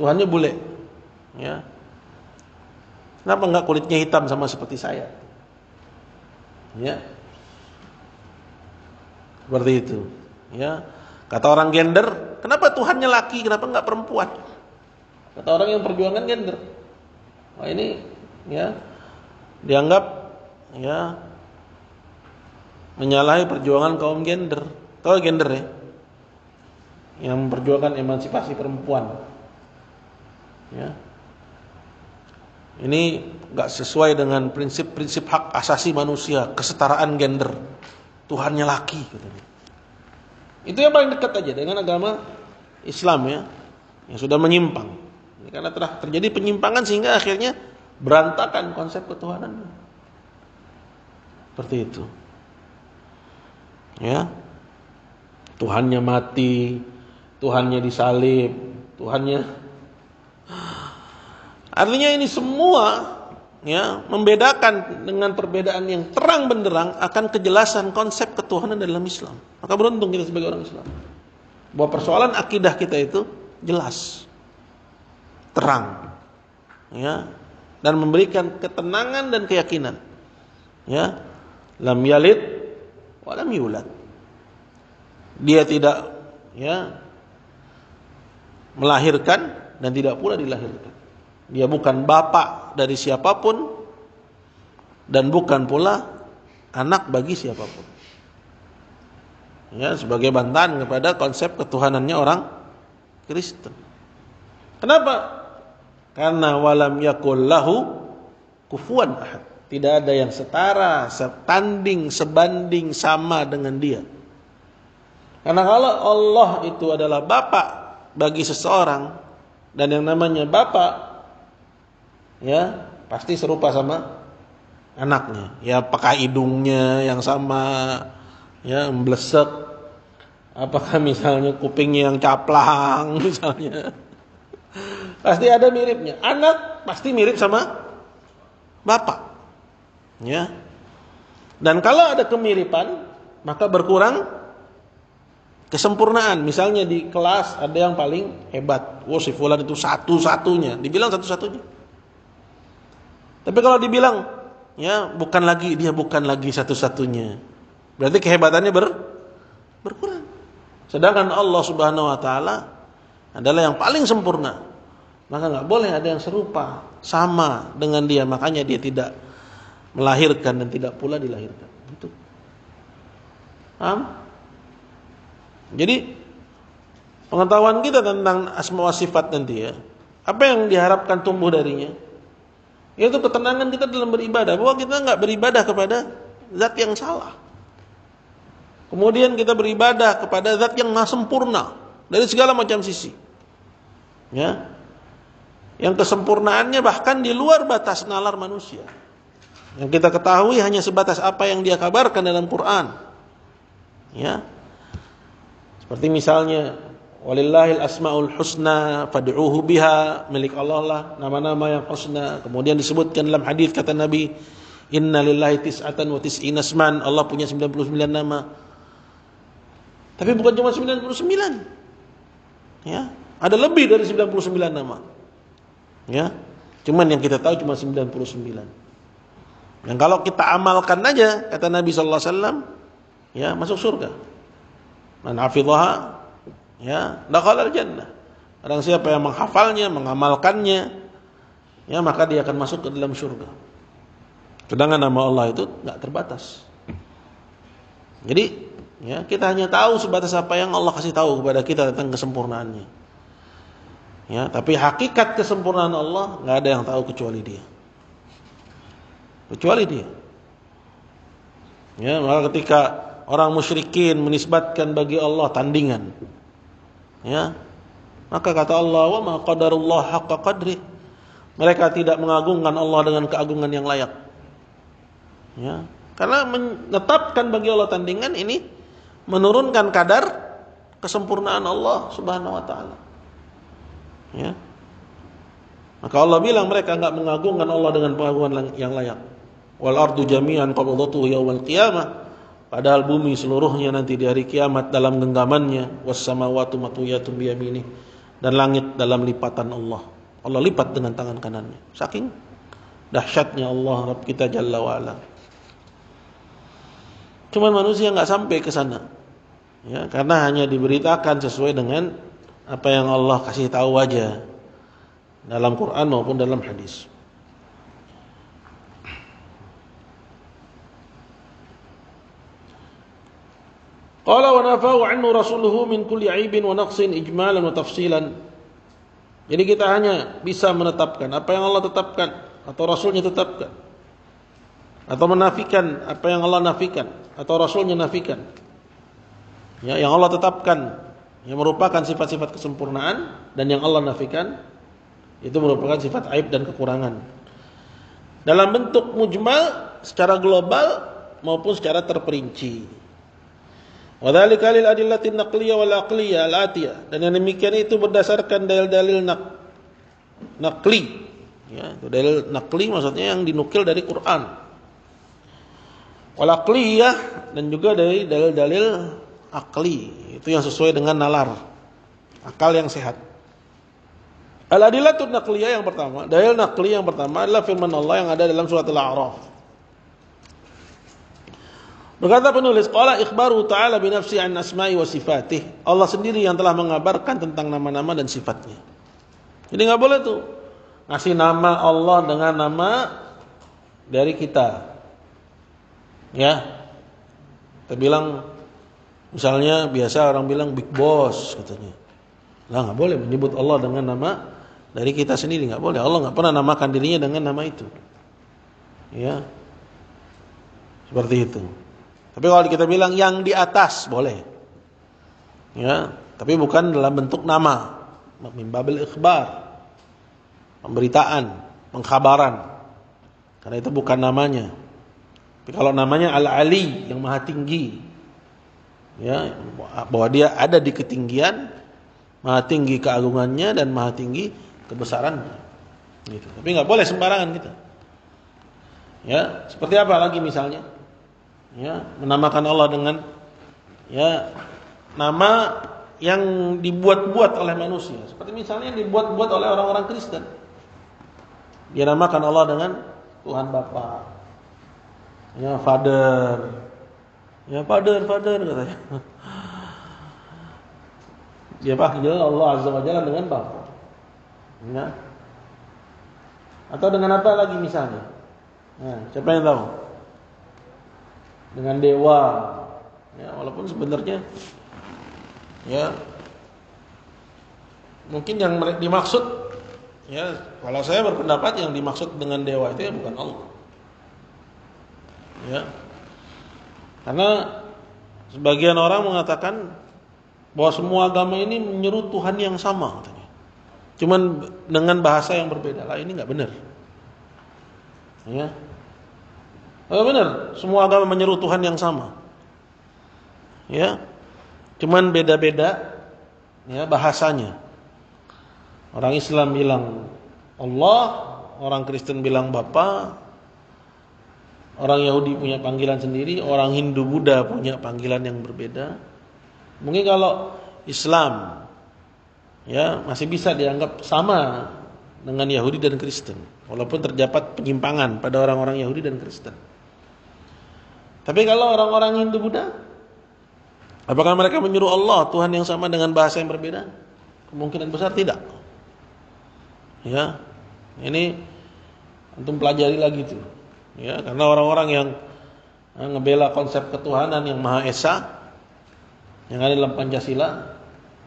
Tuhannya bule. Ya. Kenapa enggak kulitnya hitam sama seperti saya? Ya. Seperti itu. Ya. Kata orang gender, kenapa Tuhannya laki, kenapa enggak perempuan? Kata orang yang perjuangan gender. Wah, ini ya dianggap ya menyalahi perjuangan kaum gender. Tahu gender ya? Yang memperjuangkan emansipasi perempuan. Ya. Ini enggak sesuai dengan prinsip-prinsip hak asasi manusia, kesetaraan gender. Tuhannya laki katanya. Itu yang paling dekat aja dengan agama Islam ya, yang sudah menyimpang. Ini karena telah terjadi penyimpangan sehingga akhirnya berantakan konsep ketuhanan. Seperti itu. Ya. Tuhannya mati, Tuhannya disalib, Tuhannya. Artinya ini semua membedakan dengan perbedaan yang terang benderang akan kejelasan konsep ketuhanan dalam Islam. Maka beruntung kita sebagai orang Islam, bahwa persoalan akidah kita itu jelas, terang, dan memberikan ketenangan dan keyakinan. Lam yalid wa lam yulad. Dia tidak melahirkan dan tidak pula dilahirkan. Dia bukan bapak dari siapapun dan bukan pula anak bagi siapapun. Sebagai bantahan kepada konsep ketuhanannya orang Kristen. Kenapa? Karena walam yakul lahu kufuwan ahad. Tidak ada yang setara, setanding, sebanding, sama dengan dia. Karena kalau Allah itu adalah bapak bagi seseorang, dan yang namanya bapak pasti serupa sama anaknya. Apakah hidungnya yang sama, memblesek, apakah misalnya kupingnya yang caplang misalnya. Pasti ada miripnya. Anak pasti mirip sama bapak. Dan kalau ada kemiripan, maka berkurang kesempurnaan. Misalnya di kelas ada yang paling hebat. Si fulan itu satu-satunya. Dibilang satu-satunya. Tapi kalau dibilang dia bukan lagi satu-satunya, berarti kehebatannya berkurang. Sedangkan Allah Subhanahu wa taala adalah yang paling sempurna. Maka enggak boleh ada yang serupa, sama dengan dia. Makanya dia tidak melahirkan dan tidak pula dilahirkan. Itu. Paham? Jadi pengetahuan kita tentang asma wa sifat nanti apa yang diharapkan tumbuh darinya? Yaitu ketenangan kita dalam beribadah, bahwa kita enggak beribadah kepada zat yang salah. Kemudian kita beribadah kepada zat yang maha sempurna dari segala macam sisi. Yang kesempurnaannya bahkan di luar batas nalar manusia. Yang kita ketahui hanya sebatas apa yang dia kabarkan dalam Quran. Seperti misalnya walillahil asmaul husna fad'uuhu biha, milik Allah lah nama-nama yang husna. Kemudian disebutkan dalam hadis kata Nabi, inna lillahi tis'atan wa tis'ina asman, Allah punya 99 nama. Tapi bukan cuma 99. Ada lebih dari 99 nama. Cuman yang kita tahu cuma 99. Yang kalau kita amalkan aja kata Nabi sallallahu alaihi wasallam, masuk surga. Man hafidhaha dakhala al-jannah. Orang siapa yang menghafalnya, mengamalkannya, maka dia akan masuk ke dalam surga. Sedangkan nama Allah itu enggak terbatas. Jadi, kita hanya tahu sebatas apa yang Allah kasih tahu kepada kita tentang kesempurnaannya. Tapi hakikat kesempurnaan Allah enggak ada yang tahu kecuali Dia. Kecuali Dia. Maka ketika orang musyrikin menisbatkan bagi Allah tandingan, maka kata Allah, wa ma qadarullah haqqa qadri. Mereka tidak mengagungkan Allah dengan keagungan yang layak. Karena menetapkan bagi Allah tandingan ini menurunkan kadar kesempurnaan Allah Subhanahu wa taala. Maka Allah bilang mereka enggak mengagungkan Allah dengan pengagungan yang layak. Wal ardu jami'an qabdatuhu yaumal qiyamah. Padahal bumi seluruhnya nanti di hari kiamat dalam genggamannya. Was samawati matwiyatun bi yaminih. Dan langit dalam lipatan Allah. Allah lipat dengan tangan kanannya. Saking dahsyatnya Allah Rabb kita Jalla wa Ala. Cuman manusia enggak sampai ke sana. Karena hanya diberitakan sesuai dengan apa yang Allah kasih tahu aja dalam Quran maupun dalam hadis. Qala wa nafa'u 'anhu rasuluhu min kulli 'aibin wa naqsin ijmalan wa tafsilan. Jadi kita hanya bisa menetapkan apa yang Allah tetapkan atau Rasulnya tetapkan, atau menafikan apa yang Allah nafikan atau Rasulnya nafikan. Yang Allah tetapkan yang merupakan sifat-sifat kesempurnaan, dan yang Allah nafikan itu merupakan sifat aib dan kekurangan. Dalam bentuk mujmal secara global maupun secara terperinci. Wa dzalika lil adillati naqliyah wal aqliyah al atiyah. Dan yang demikian itu berdasarkan dalil-dalil naqli, Ya, itu dalil naqli maksudnya yang dinukil dari Quran. Wal aqliyah, dan juga dari dalil-dalil akli, itu yang sesuai dengan nalar, akal yang sehat. Al-adillatul naqliyah yang pertama, dalil naqli yang pertama adalah firman Allah yang ada dalam surat Al-A'raf. Berkata penulis, qala ikhbaru ta'ala bi nafsi an asma'i wa sifatih. Allah sendiri yang telah mengabarkan tentang nama-nama dan sifatnya. Jadi enggak boleh tuh ngasih nama Allah dengan nama dari kita. Ya. Kita bilang misalnya biasa orang bilang big boss katanya. Lah enggak boleh menyebut Allah dengan nama dari kita sendiri, enggak boleh. Allah enggak pernah namakan dirinya dengan nama itu. Ya. Seperti itu. Tapi kalau kita bilang yang di atas boleh. Ya, tapi bukan dalam bentuk nama. Min babil ikhbar. Pemberitaan, pengkhabaran. Karena itu bukan namanya. Tapi kalau namanya Al-Ali, yang maha tinggi. Ya, bahwa dia ada di ketinggian, maha tinggi keagungannya dan maha tinggi kebesarannya. Gitu. Tapi enggak boleh sembarangan kita. Ya, seperti apa lagi misalnya? Ya, menamakan Allah dengan ya nama yang dibuat-buat oleh manusia. Seperti misalnya yang dibuat-buat oleh orang-orang Kristen. Dia namakan Allah dengan Tuhan Bapa. Ya, Father. Ya, Father katanya. Dia panggil Allah Azza wa Jalla dengan Bapa. Ya. Atau dengan apa lagi misalnya? Nah, siapa yang tahu? Dengan dewa, ya, walaupun sebenarnya ya mungkin yang dimaksud, ya kalau saya berpendapat yang dimaksud dengan dewa itu ya bukan Allah, ya, karena sebagian orang mengatakan bahwa semua agama ini menyeru Tuhan yang sama katanya, cuman dengan bahasa yang berbeda. Lah ini nggak benar, ya. Benar, semua agama menyeru Tuhan yang sama. Ya. Cuman beda-beda ya bahasanya. Orang Islam bilang Allah, orang Kristen bilang Bapa, orang Yahudi punya panggilan sendiri, orang Hindu Buddha punya panggilan yang berbeda. Mungkin kalau Islam ya masih bisa dianggap sama dengan Yahudi dan Kristen, walaupun terdapat penyimpangan pada orang-orang Yahudi dan Kristen. Tapi kalau orang-orang Hindu Buddha, apakah mereka menyuruh Allah Tuhan yang sama dengan bahasa yang berbeda? Kemungkinan besar tidak. Ya, ini antum pelajari lagi tuh. Ya, karena orang-orang yang ngebela konsep ketuhanan yang Maha Esa yang ada dalam Pancasila,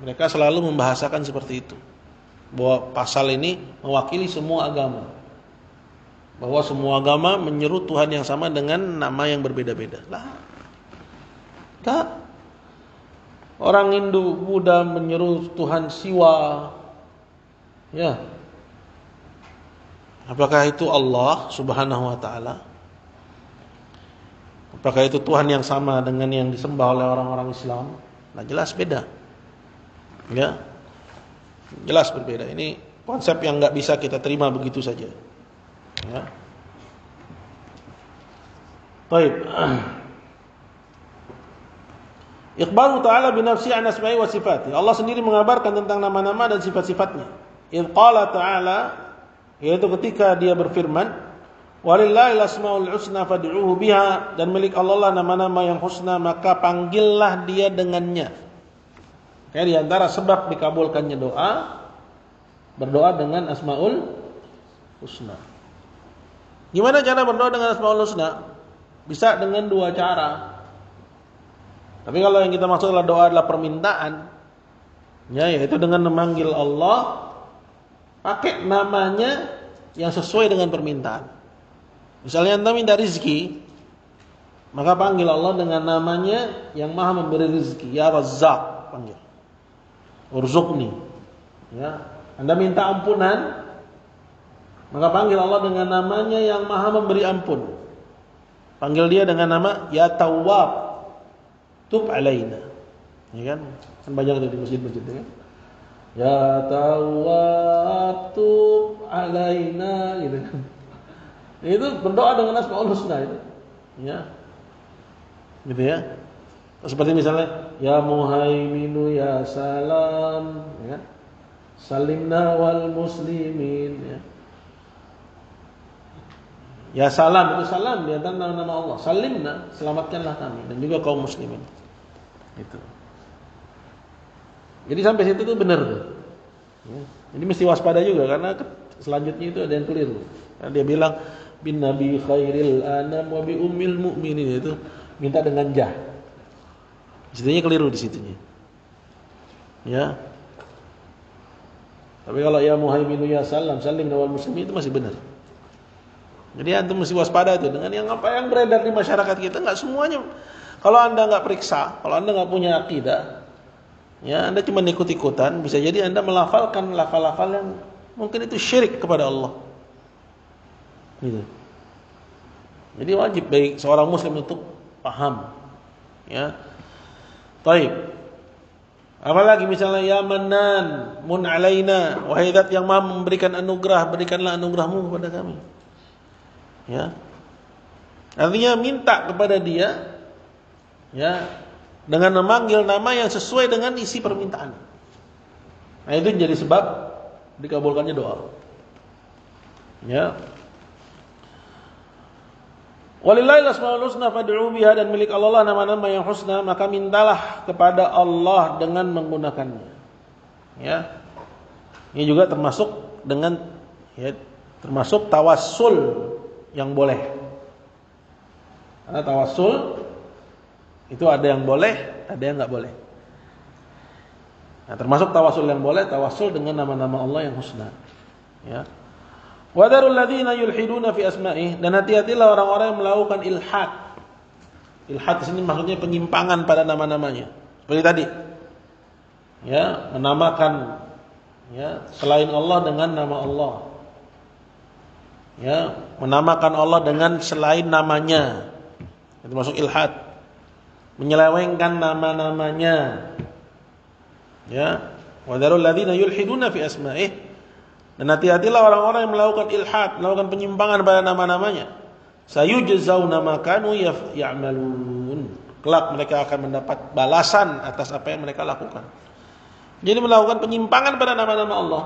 mereka selalu membahasakan seperti itu. Bahwa pasal ini mewakili semua agama. Bahwa semua agama menyeru Tuhan yang sama dengan nama yang berbeda-beda. Lah. Orang Hindu Buddha menyeru Tuhan Siwa. Ya. Apakah itu Allah Subhanahu wa taala? Apakah itu Tuhan yang sama dengan yang disembah oleh orang-orang Islam? Nah, jelas beda. Ya. Jelas berbeda. Ini konsep yang enggak bisa kita terima begitu saja. Ya. Baik. Ikhbaru ta'ala bi nafsi an asma'i wa sifati. Allah sendiri mengabarkan tentang nama-nama dan sifat-sifatnya. Idz qala ta'ala, yaitu ketika dia berfirman, walillahil asmaul husna fad'uuhu biha, dan milik Allah lah nama-nama yang husna, maka panggillah dia dengannya. Kayak di antara sebab dikabulkannya doa, berdoa dengan asmaul husna. Gimana cara berdoa dengan asmaul husna? Bisa dengan dua cara. Tapi kalau yang kita maksud adalah doa adalah permintaan, ya, yaitu dengan memanggil Allah pakai namanya yang sesuai dengan permintaan. Misalnya anda minta rizki, maka panggil Allah dengan namanya yang maha memberi rizki. Ya Razzaq, panggil. Urzuqni. Ya. Anda minta ampunan, maka panggil Allah dengan namanya yang maha memberi ampun. Panggil dia dengan nama Ya Tawwab, tub alaina. Ya kan? Kan banyak itu di masjid-masjid kan. Ya Tawwab tub alaina gitu kan. Itu berdoa dengan Asmaul Husna itu. Ya. Gitu ya. Seperti misalnya ya Muhaiminu ya Salam ya. Salimna wal muslimin ya. Ya Salam itu salam di antara nama Allah. Salimna, selamatkanlah kami dan juga kaum muslimin. Itu. Jadi sampai situ tuh benar tuh. Ya. Jadi mesti waspada juga karena selanjutnya itu ada yang keliru. Karena dia bilang bin nabi khairil anam wa bi ummil mu'minin itu minta dengan jah. Situnya keliru di situnya. Ya. Tapi kalau ya muhaiminu ya salam salim wal muslimin itu masih benar. Jadi antum mesti waspada itu dengan yang apa yang beredar di masyarakat kita, enggak semuanya. Kalau Anda enggak periksa, kalau Anda enggak punya akidah, ya Anda cuma ikut-ikutan, bisa jadi Anda melafalkan lafal-lafal yang mungkin itu syirik kepada Allah. Gitu. Jadi wajib bagi seorang muslim untuk paham. Ya. Baik. Apalagi misalnya ya Mannan mun alaina, wahai zat yang Maha memberikan anugerah, berikanlah anugerahmu kepada kami. Ya. Artinya minta kepada dia ya dengan memanggil nama yang sesuai dengan isi permintaan. Nah, itu jadi sebab dikabulkannya doa. Ya. Walillahil asmaul husna fad'u biha, dan milik Allah lah nama-nama yang husna, maka mintalah kepada Allah dengan menggunakannya. Ya. Ini juga termasuk dengan ya, termasuk tawassul yang boleh. Karena tawassul itu ada yang boleh, ada yang enggak boleh. Nah, termasuk tawassul yang boleh, tawassul dengan nama-nama Allah yang husna. Ya. Wa darul ladzina yulhiduna fi asma'ih, dan hati-hatilah orang-orang yang melakukan ilhad. Ilhad di sini maksudnya penyimpangan pada nama-namanya. Seperti tadi. Ya, menamakan ya selain Allah dengan nama Allah. Ya, menamakan Allah dengan selain namanya. Itu masuk ilhad. Menyelewengkan nama-namanya. Ya, wa darul ladzina yulhiduna fi asma'ih. Dan hati-hatilah orang-orang yang melakukan ilhad, melakukan penyimpangan pada nama-namanya. Sayujzauna ma kanu ya'malun. Kelak mereka akan mendapat balasan atas apa yang mereka lakukan. Jadi melakukan penyimpangan pada nama-nama Allah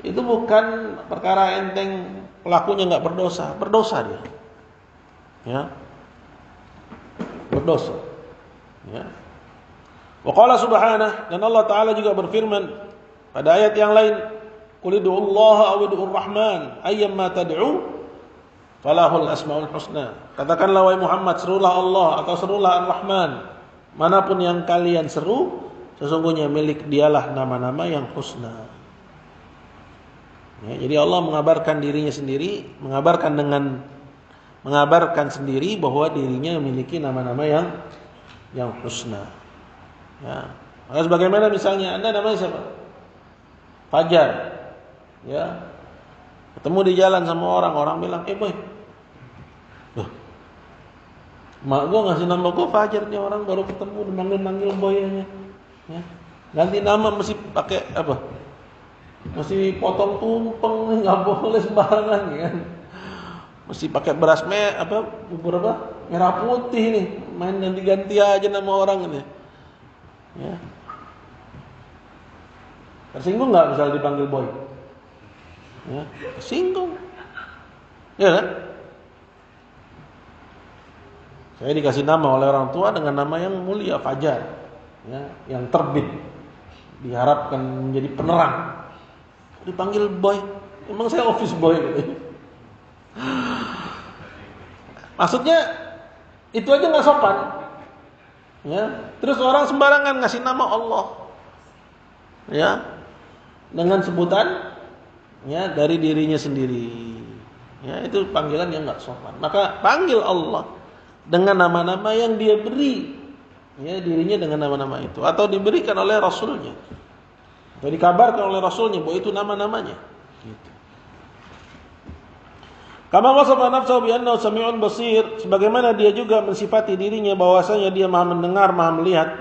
itu bukan perkara enteng, pelakunya enggak berdosa, berdosa dia. Ya. Berdosa. Ya. Wa qala subhanahu, dan Allah taala juga berfirman pada ayat yang lain, qul ud'ullaha aw ud'ur rahman ayyamma tad'u falahul asmaul husna. Katakanlah wahai Muhammad, serulah Allah atau serulah Ar-Rahman, manapun yang kalian seru, sesungguhnya milik dialah nama-nama yang husna. Ya, jadi Allah mengabarkan dirinya sendiri, mengabarkan sendiri bahwa dirinya memiliki nama-nama yang husna. Ya. Maka sebagaimana misalnya Anda namanya siapa? Fajar. Ya. Ketemu di jalan sama orang bilang, boy. Loh. Mak gua ngasih nama gua Fajar, nih orang baru ketemu dimanggil boynya. Ya. Ganti nama mesti pakai apa? Mesti potong tumpeng, nggak boleh sembarangan kan. Mesti pakai beras bubur merah putih nih, main ganti-ganti aja nama orang ini. Ya. Tersinggung nggak misalnya dipanggil boy? Ya, tersinggung. Ya kan? Saya dikasih nama oleh orang tua dengan nama yang mulia, Fajar, ya, yang terbit, diharapkan menjadi penerang. Dipanggil boy, emang saya office boy gitu. Maksudnya itu aja nggak sopan. Ya, terus orang sembarangan ngasih nama Allah. Ya. Dengan sebutan ya dari dirinya sendiri. Ya, itu panggilan yang enggak sopan. Maka panggil Allah dengan nama-nama yang Dia beri. Ya, dirinya dengan nama-nama itu atau diberikan oleh Rasulnya. Atau dikabarkan oleh Rasulnya bahwa itu nama-namanya. Gitu. Kama wasafa nafsahu bi annahu sami'un basir, sebagaimana dia juga mensifati dirinya bahwasanya dia Maha mendengar, Maha melihat.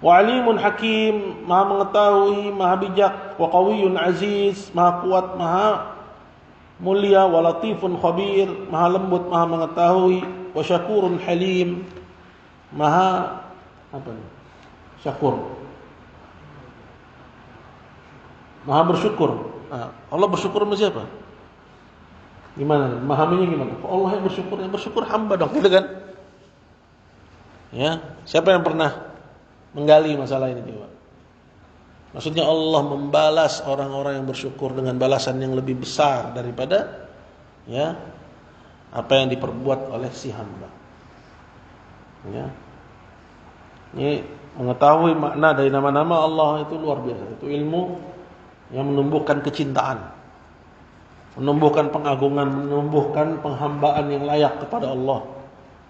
Wa alimun hakim, maha mengetahui, maha bijak. Wa qawiyyun aziz, maha kuat, maha mulia. Wa latifun khabir, maha lembut, maha mengetahui. Wa syakurun halim, maha apa nih? Syakur, maha bersyukur. Nah, Allah bersyukur sama siapa? Gimana? Memahaminya gimana? Allah yang bersyukur hamba dong, gitu kan? Ya, siapa yang pernah menggali masalah ini coba? Maksudnya Allah membalas orang-orang yang bersyukur dengan balasan yang lebih besar daripada ya apa yang diperbuat oleh si hamba. Ya. Ini mengetahui makna dari nama-nama Allah itu luar biasa. Itu ilmu yang menumbuhkan kecintaan, menumbuhkan pengagungan, menumbuhkan penghambaan yang layak kepada Allah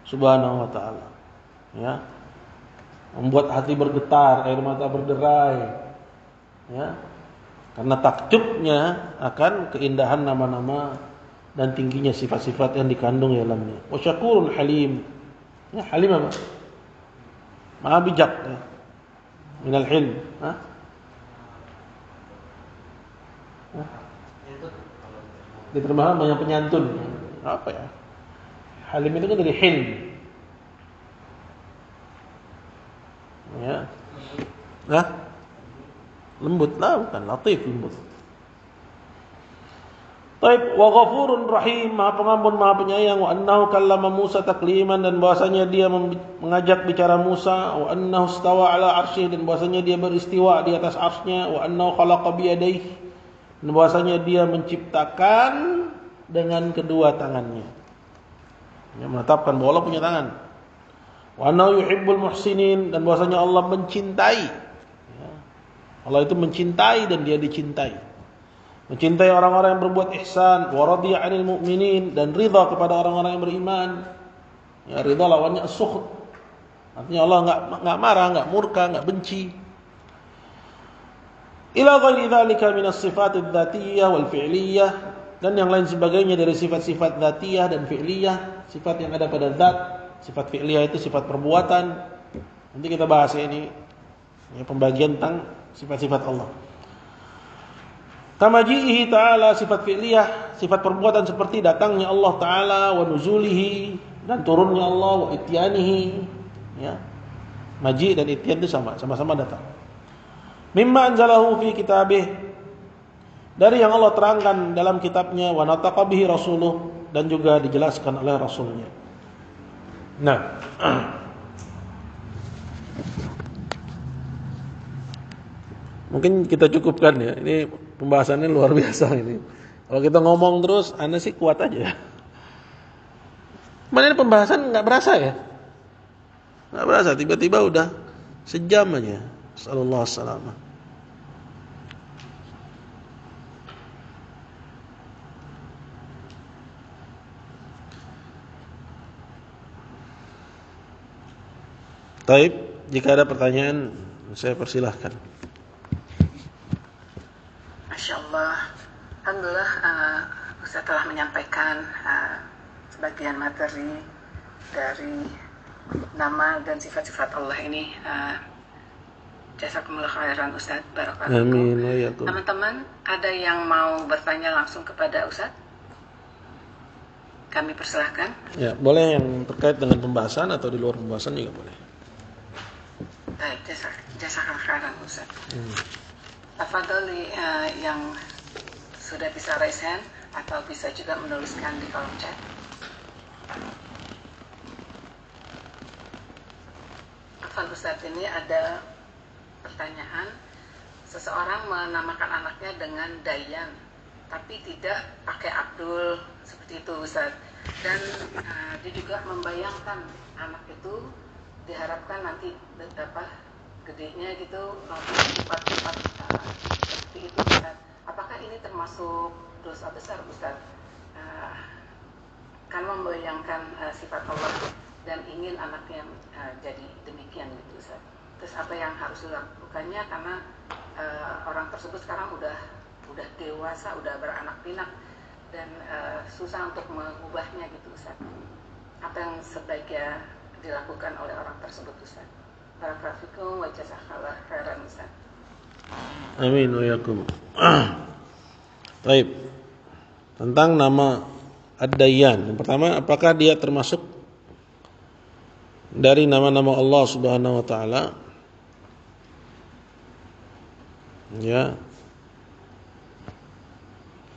Subhanahu wa taala. Ya. Membuat hati bergetar, air mata berderai. Ya. Karena takjubnya akan keindahan nama-nama dan tingginya sifat-sifat yang dikandung dalamnya. Wa syakurun halim. Ya, halim apa? Maha bijak. Ya. Minal hilm. Hah? Diterjemahkan banyak penyantun. Apa ya? Halim itu kan dari hilm. Ya. Hah? Lembut lah, bukan latif, lembut. Taib wa ghafurun rahim, maha pengampun, maha penyayang. Wa annahu kallama Musa takliman, dan bahasanya dia mengajak bicara Musa. Wa annahu istawa ala arsyih, dan bahasanya dia beristiwa di atas arsy-Nya. Wa annahu khalaqa biyadayhi, dan bahasanya dia menciptakan dengan kedua tangannya. Dia menetapkan bahwa Allah punya tangan. Wa annahu yuhibbul muhsinin, dan bahasanya Allah mencintai. Ya. Allah itu mencintai dan dia dicintai. Mencintai orang-orang yang berbuat ihsan, wa radiya 'anil mu'minin, dan ridha kepada orang-orang yang beriman. Ya, ridha lawannya as-sukht. Artinya Allah enggak marah, enggak murka, enggak benci. Ila ghairi dzalika min as-sifat adz-dzatiyyah wal fi'liyah, dan yang lain sebagainya dari sifat-sifat dzatiyah dan fi'liyah, sifat yang ada pada zat. Sifat fi'liyah itu sifat perbuatan. Nanti kita bahas ini ya, pembagian tentang sifat-sifat Allah. Kamajihi ta'ala, sifat fi'liyah, sifat perbuatan seperti datangnya Allah Ta'ala, wa nuzulihi, dan turunnya Allah, wa ityanihi. Ya. Maji dan ityan itu sama-sama datang. Mimma anzalahu fi kitabih, dari yang Allah terangkan dalam kitabnya, wa nataqa bihi rasuluh, dan juga dijelaskan oleh rasulnya. Nah, mungkin kita cukupkan ya. Ini pembahasannya luar biasa ini. Kalau kita ngomong terus, Anda sih kuat aja. Mana ini pembahasan nggak berasa ya? Nggak berasa. Tiba-tiba udah sejam aja. Sallallahu alaihi wasallam. Taib, jika ada pertanyaan, saya persilahkan. Masya Allah, alhamdulillah Ustaz telah menyampaikan sebagian materi dari nama dan sifat-sifat Allah ini. Jazakumullah khairan Ustaz, barakallahu. Amin. Teman-teman, ada yang mau bertanya langsung kepada Ustaz? Kami persilahkan. Ya, boleh yang terkait dengan pembahasan atau di luar pembahasan juga boleh. Baik, jazakallah khairan Ustaz. Tafadhali yang sudah bisa raise hand atau bisa juga menuliskan di kolom chat. Afwan Ustaz, ini ada pertanyaan. Seseorang menamakan anaknya dengan Dayan, tapi tidak pakai Abdul seperti itu Ustaz. Dan dia juga membayangkan anak itu diharapkan nanti betapa gedenya gitu sifat-sifat seperti itu Ustaz. Apakah ini termasuk dosa besar Ustaz? Kan membayangkan sifat Allah dan ingin anaknya jadi demikian gitu Ustaz. Terus apa yang harus dilakukannya, karena orang tersebut sekarang udah dewasa, udah beranak pinak, dan susah untuk mengubahnya gitu Ustaz. Apa yang sebaiknya dilakukan oleh orang tersebut Ustaz? Barakallahu fikum wa jazakallahu khairan Ustaz. Amin wa yakum. Baik. Tentang nama Ad-Dayyan. Yang pertama, apakah dia termasuk dari nama-nama Allah Subhanahu wa taala? Ya.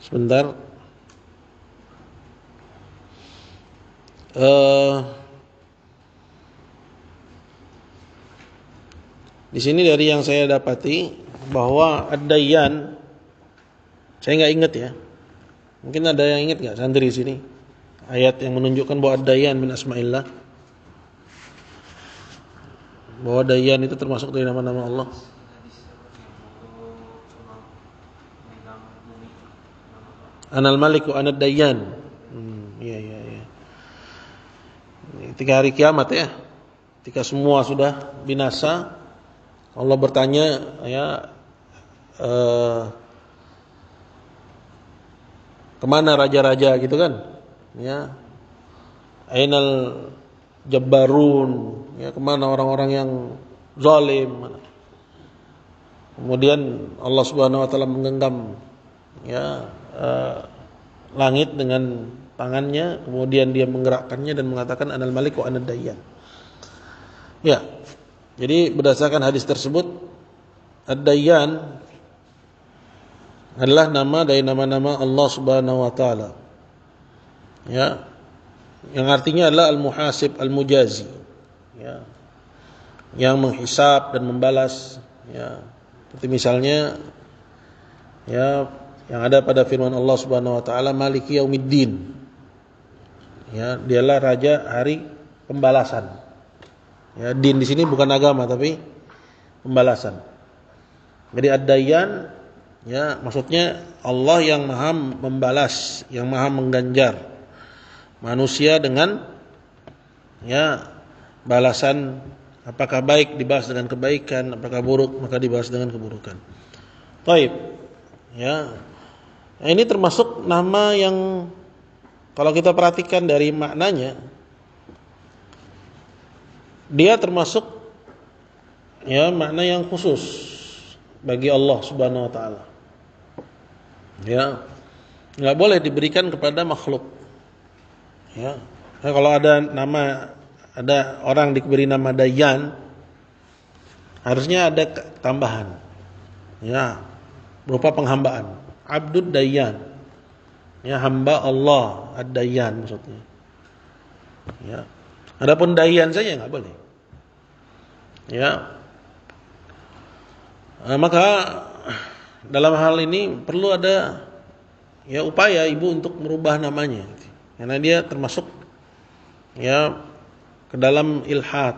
Sebentar. Di sini dari yang saya dapati bahwa Ad-Dayyan, saya nggak ingat ya. Mungkin ada yang ingat nggak santri di sini? Ayat yang menunjukkan bahwa Ad-Dayyan min asma'illah. Bahwa Dayyan itu termasuk dari nama-nama Allah. Anal Maliku Anad Dayyan. Iya. Ketika hari kiamat ya, ketika semua sudah binasa, Allah bertanya ya, kemana raja-raja gitu kan? Ya, Ainal Jabbarun, ya kemana orang-orang yang zalim? Kemudian Allah Subhanahu Wa Taala menggenggam ya langit dengan tangannya, kemudian dia menggerakkannya dan mengatakan Anal Malik wa Anad Dayyan. Ya, jadi berdasarkan hadis tersebut, Ad-Dayyan adalah nama dari nama-nama Allah Subhanahu Wa Taala. Ya, yang artinya adalah Al-Muhasib, Al-Mujazi. Ya, yang menghisab dan membalas. Ya, seperti misalnya, ya, yang ada pada firman Allah Subhanahu wa taala Maliki Yaumiddin. Ya, dialah raja hari pembalasan. Ya, din di sini bukan agama tapi pembalasan. Jadi Ad-Dayyan ya maksudnya Allah yang Maha membalas, yang Maha mengganjar manusia dengan ya balasan, apakah baik dibalas dengan kebaikan, apakah buruk maka dibalas dengan keburukan. Baik. Ya. Nah, ini termasuk nama yang kalau kita perhatikan dari maknanya, dia termasuk ya makna yang khusus bagi Allah Subhanahu wa taala. Ya. Enggak boleh diberikan kepada makhluk. Ya. Nah, kalau ada orang diberi nama Dayyan, harusnya ada tambahan. Ya, berupa penghambaan. Abdud Dayyan. Ya, hamba Allah Ad-Dayyan maksudnya. Ya. Adapun Dayyan saja enggak boleh. Ya. Maka dalam hal ini perlu ada ya upaya ibu untuk merubah namanya. Karena dia termasuk ya ke dalam ilhad.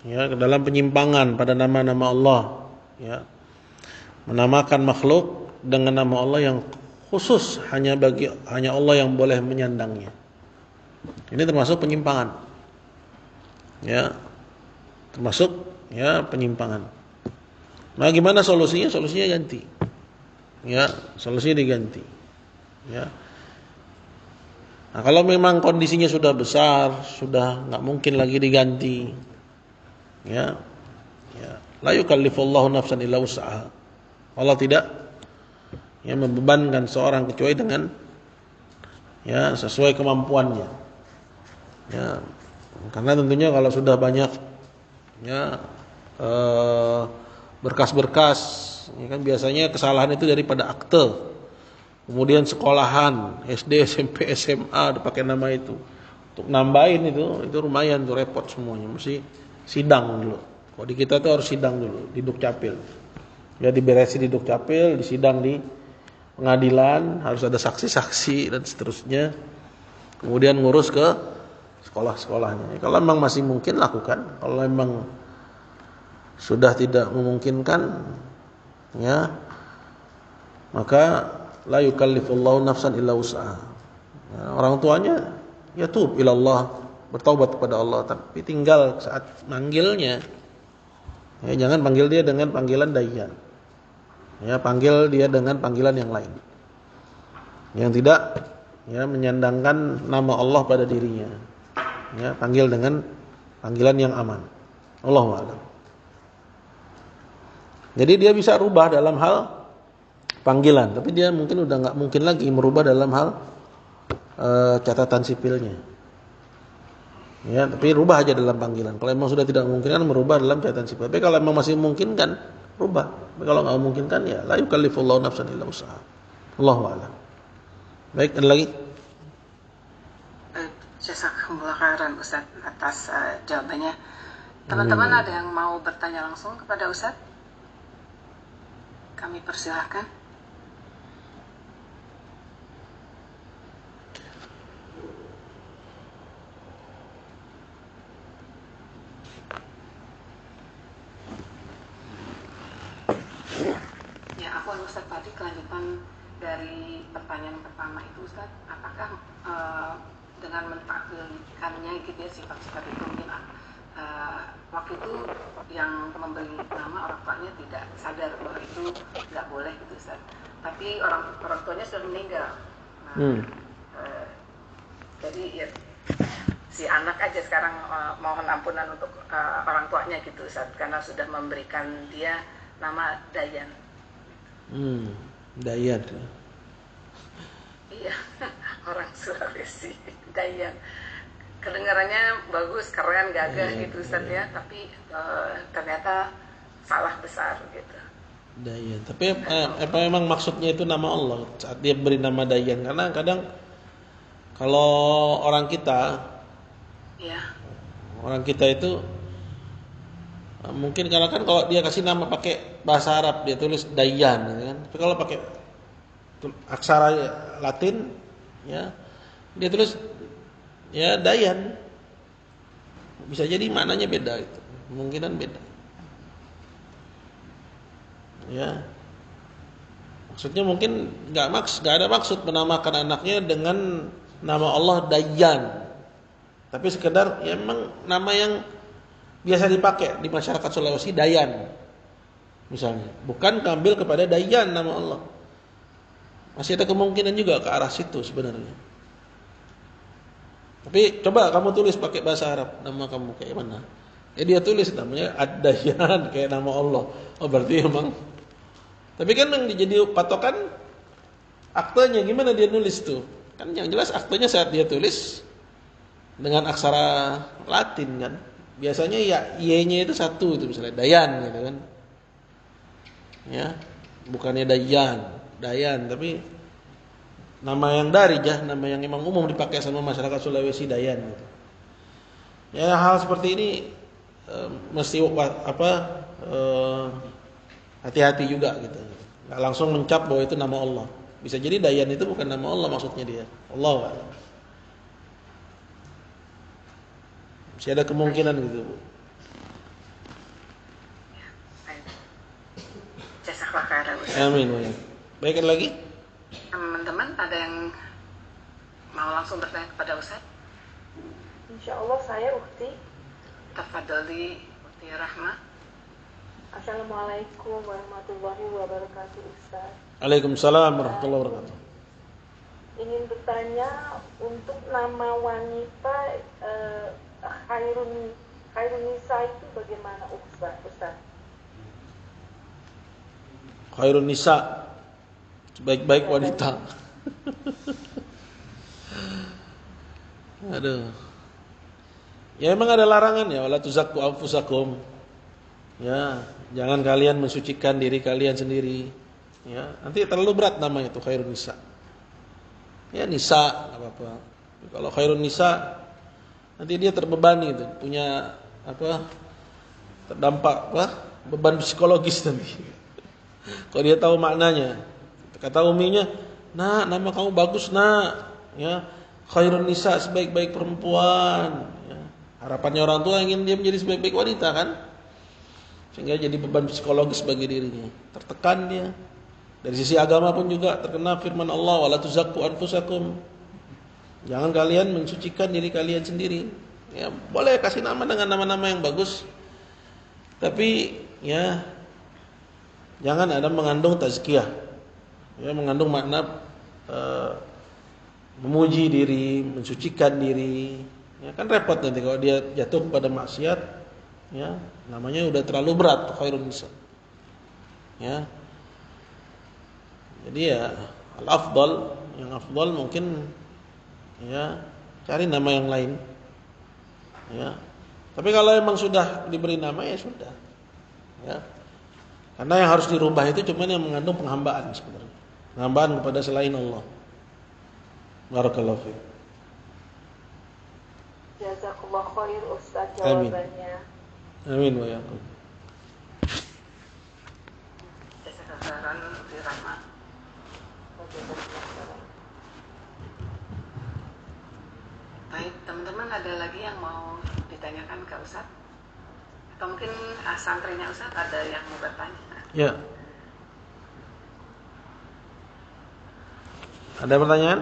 Ya, ke dalam penyimpangan pada nama-nama Allah, ya. Menamakan makhluk dengan nama Allah yang khusus hanya Allah yang boleh menyandangnya. Ini termasuk penyimpangan. Ya. Termasuk ya penyimpangan. Nah, gimana solusinya? Solusinya ganti. Ya, solusinya diganti. Ya. Nah, kalau memang kondisinya sudah besar, sudah enggak mungkin lagi diganti. Ya. Ya, la yukallifullahu nafsan illa wus'aha. Allah tidak membebankan seorang kecuali dengan ya sesuai kemampuannya. Ya, karena tentunya kalau sudah banyak ya berkas-berkas, ya kan biasanya kesalahan itu daripada akte. Kemudian sekolahan, SD, SMP, SMA dipakai nama itu. Untuk nambahin itu lumayan tuh repot semuanya. Mesti sidang dulu. Kalau di kita tuh harus sidang dulu di Dukcapil. Ya diberesin di Dukcapil, disidang di pengadilan, harus ada saksi-saksi dan seterusnya. Kemudian ngurus ke sekolah-sekolahnya. Kalau memang masih mungkin lakukan. Kalau memang sudah tidak memungkinkan, ya maka la yukallifullahu nafsan illa wus'aha. Ya, orang tuanya ya tub ilallah, bertaubat kepada Allah, tapi tinggal saat manggilnya ya jangan panggil dia dengan panggilan Dayyan. Ya, panggil dia dengan panggilan yang lain. Yang tidak ya menyandangkan nama Allah pada dirinya. Ya, panggil dengan panggilan yang aman. Allahu a'lam. Jadi dia bisa rubah dalam hal panggilan, tapi dia mungkin udah nggak mungkin lagi merubah dalam hal catatan sipilnya. Ya, tapi rubah aja dalam panggilan. Kalau memang sudah tidak memungkinkan, merubah dalam catatan sipil. Tapi kalau memang masih memungkinkan, rubah. Tapi kalau nggak memungkinkan, ya la yukallifullahu nafsan illa wus'aha. Allahu a'lam. Baik, ada lagi? Jazakumullah khairan Ustaz atas jawabannya. Teman-teman ada yang mau bertanya langsung kepada Ustaz? Kami persilahkan. Ya, aku Ustaz tadi kelanjutan dari pertanyaan pertama itu Ustaz, apakah dengan mentakwilkannya gitu ya sifat-sifat itu mungkin waktu itu yang memberi nama orang tuanya tidak sadar bahwa itu nggak boleh gitu Ustaz, tapi orang tuanya sudah meninggal. Nah, jadi ya si anak aja sekarang mohon ampunan untuk orang tuanya gitu Ustaz, karena sudah memberikan dia nama Dayan. Dayan. Iya, orang Sulawesi, Dayan. Kedengarannya bagus, keren, gagah gitu Ustaz ya, tapi ternyata salah besar gitu. Dayan. Tapi apa memang maksudnya itu nama Allah saat dia beri nama Dayan? Karena kadang kalau orang kita itu mungkin karena kan kalau dia kasih nama pakai bahasa Arab dia tulis Dayan, gitu kan. Tapi kalau pakai aksara Latin, ya dia tulis ya Dayan. Bisa jadi maknanya beda itu, kemungkinan beda. Ya, maksudnya mungkin nggak ada maksud menamakan anaknya dengan nama Allah Dayan, tapi sekedar ya memang nama yang biasa dipakai di masyarakat Sulawesi Dayan, misalnya, bukan ambil kepada Dayan nama Allah. Masih ada kemungkinan juga ke arah situ sebenarnya. Tapi coba kamu tulis pakai bahasa Arab nama kamu kayak mana? Ya dia tulis namanya Ad-Dayan kayak nama Allah. Oh berarti memang. Tapi kan yang jadi patokan aktenya gimana dia nulis tuh? Kan yang jelas aktenya saat dia tulis dengan aksara Latin kan. Biasanya ya Y-nya itu satu itu misalnya Dayan gitu kan. Ya, bukannya Dayan, tapi nama yang darijah, nama yang memang umum dipakai sama masyarakat Sulawesi Dayan gitu. Ya hal seperti ini mesti hati-hati juga gitu. Nggak langsung mencap bahwa itu nama Allah. Bisa jadi Dayan itu bukan nama Allah maksudnya dia. Allahu a'lam. Masih ada kemungkinan gitu, Bu. Jazakallah khairan Ustaz. Amin. Baik, ada lagi? Teman-teman ada yang mau langsung bertanya kepada Ustaz? Insya Allah saya Ukti. Tafadhali Ukti Rahma. Assalamualaikum warahmatullahi wabarakatuh Ustaz. Waalaikumsalam warahmatullahi wabarakatuh. Ingin bertanya untuk nama wanita Khairun Nisa itu bagaimana Ustaz? Khairun Nisa, sebaik-baik wanita. Aduh. Ya memang ada larangan ya, wala tuzakku anfusakum. Ya, jangan kalian mensucikan diri kalian sendiri. Ya, nanti terlalu berat namanya itu Khairun Nisa. Ya Nisa, enggak apa-apa. Kalau Khairun Nisa nanti dia terbebani itu, punya terdampak beban psikologis nanti. Kalau dia tahu maknanya. Kata uminya, "Nak, nama kamu bagus, Nak." Ya, Khairun Nisa, sebaik-baik perempuan. Ya. Harapannya orang tua ingin dia menjadi sebaik-baik wanita kan? Sehingga jadi beban psikologis bagi dirinya. Tertekan dia. Dari sisi agama pun juga terkena firman Allah, "Wala tuzakku anfusakum." Jangan kalian mensucikan diri kalian sendiri. Ya, boleh kasih nama dengan nama-nama yang bagus. Tapi ya jangan ada mengandung tazkiyah. Ya, mengandung makna memuji diri, mensucikan diri. Ya, kan repot nanti kalau dia jatuh pada maksiat. Ya, namanya udah terlalu berat Khairun Nisa. Ya. Jadi ya al-afdal, yang afdal mungkin ya cari nama yang lain. Ya. Tapi kalau emang sudah diberi nama ya sudah. Ya. Karena yang harus dirubah itu cuma yang mengandung penghambaan sebenarnya. Penghambaan kepada selain Allah. Barakallahu fiik. Jazakallah khair Ustaz Amin. jawabannya. Amin wa yakum. Kesadaran dirahmat. Baik, teman-teman ada lagi yang mau ditanyakan ke Ustaz? Atau mungkin santrinya Ustaz ada yang mau bertanya? Ya. Ada pertanyaan?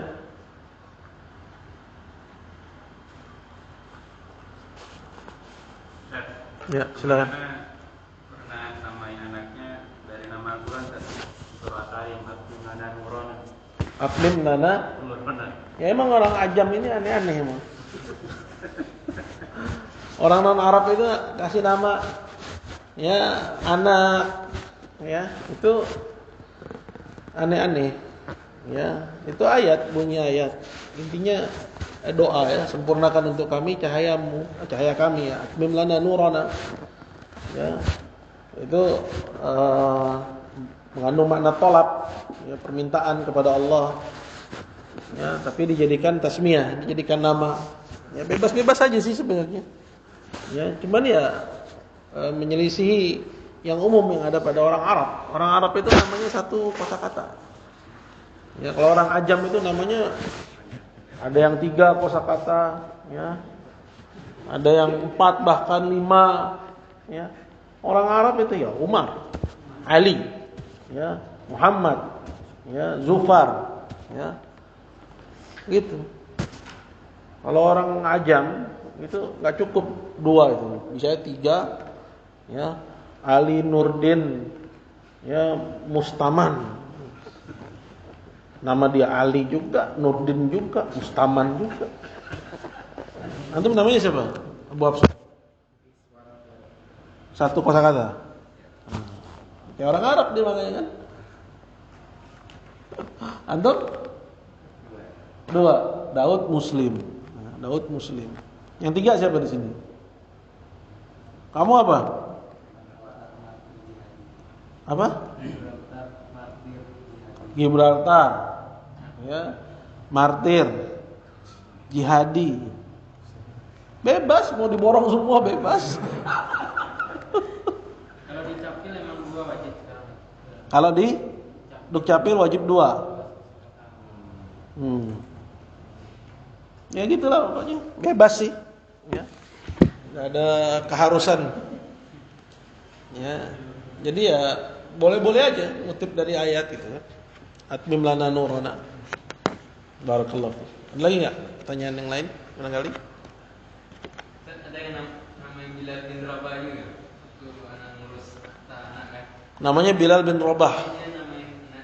Ya, silakan. Pernah namain anaknya dari nama Al-Quran surat Al-Im Nana Nurona. Aklim Nana. Ya emang orang ajam ini aneh-aneh emang. Orang non Arab itu kasih nama ya anak ya itu aneh-aneh. Ya, itu ayat, bunyi ayat. Intinya doa ya, sempurnakan untuk kami cahayamu, cahaya kami ya. Atmim lana nurana. Ya. Itu mengandung makna tolab, ya, permintaan kepada Allah. Ya, tapi dijadikan tasmiyah, dijadikan nama. Ya, bebas-bebas saja sih sebenarnya. Ya, cuman ya menyelisihi yang umum yang ada pada orang Arab. Orang Arab itu namanya satu kosakata. Ya, kalau orang ajam itu namanya ada yang 3 kosakata, ya. Ada yang 4 bahkan 5, ya. Orang Arab itu ya Umar, Ali, ya, Muhammad, ya, Zufar, ya. Gitu. Kalau orang ajam itu enggak cukup 2 itu, bisa 3, ya. Ali Nurdin, ya, Mustaman. Nama dia Ali juga, Nurdin juga, Mustaman juga. Antum namanya siapa? Abu Hafsah. Satu kosakata. Ya orang Arab dia makanya kan. Antum? 2. Daud Muslim. Daud Muslim. Yang 3 siapa di sini? Kamu apa? Apa? Gibraltar, ya, martir, jihadi, bebas mau diborong semua bebas. Kalau di Capil emang 2 wajib sekarang. Kalau di Dukcapil wajib 2. Ya gitulah pokoknya, bebas sih, ya, nggak ada keharusan, ya. Jadi ya boleh-boleh aja ngutip dari ayat gitu ya. Atmim lana nurana. Barakallahu. Ada lagi enggak pertanyaan yang lain barangkali? Ada yang namanya Bilal bin Rabah juga. Untuk anak ngurus anak kan. Namanya Bilal bin Rabah.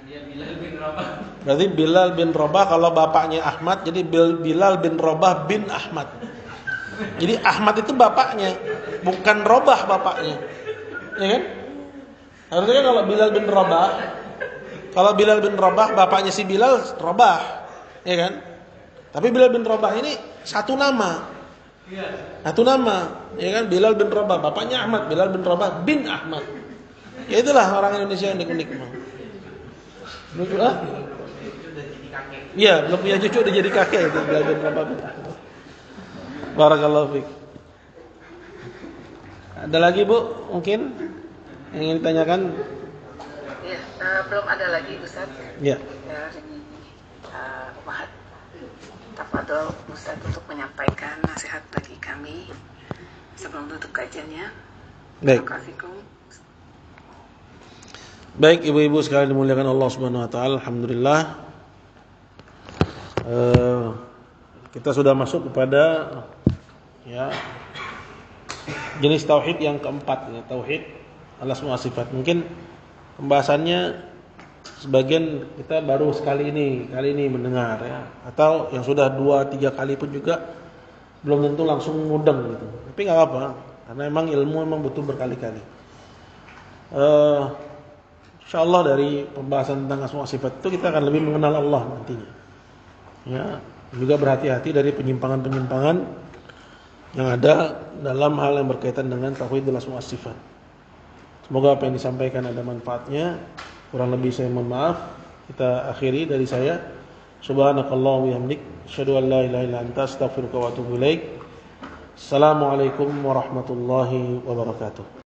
Dia Bilal bin Rabah. Berarti Bilal bin Rabah kalau bapaknya Ahmad jadi Bilal bin Rabah bin Ahmad. Jadi Ahmad itu bapaknya, bukan Rabah bapaknya. Ya kan? Harusnya kalau Bilal bin Rabah, kalau Bilal bin Rabah bapaknya si Bilal Rabah, ya kan? Tapi Bilal bin Rabah ini satu nama. Satu nama, ya kan? Bilal bin Rabah, bapaknya Ahmad, Bilal bin Rabah bin Ahmad. Ya itulah orang Indonesia yang unik-unik memang. Lucu ah? Iya, belum punya cucu udah jadi kakek itu Bilal bin Rabah bin Ahmad. Barakallahu fiik. Ada lagi Bu, mungkin yang ingin ditanyakan? Ya, belum ada lagi Ustaz. Ya. Dari Umahat. Tafadhol Ustaz untuk menyampaikan nasihat bagi kami sebelum tutup kajiannya. Baik. Terima kasih. Baik ibu-ibu sekalian dimuliakan Allah Subhanahu wa taala, alhamdulillah. Kita sudah masuk kepada ya jenis tauhid yang keempat, ya, tauhid al-asma wa sifat. Mungkin pembahasannya sebagian kita baru kali ini mendengar ya, atau yang sudah 2-3 kali pun juga belum tentu langsung mudeng gitu. Tapi enggak apa-apa, karena memang ilmu memang butuh berkali-kali. Insyaallah dari pembahasan tentang asma wa sifat itu kita akan lebih mengenal Allah nantinya. Ya, juga berhati-hati dari penyimpangan-penyimpangan yang ada dalam hal yang berkaitan dengan tauhidul asma wa sifat. Semoga apa yang disampaikan ada manfaatnya. Kurang lebih saya mohon maaf. Kita akhiri dari saya. Subhanakallahumma wa bihamdik, asyhadu an la ilaha illa anta, astaghfiruka wa atubu ilaik. Assalamualaikum warahmatullahi wabarakatuh.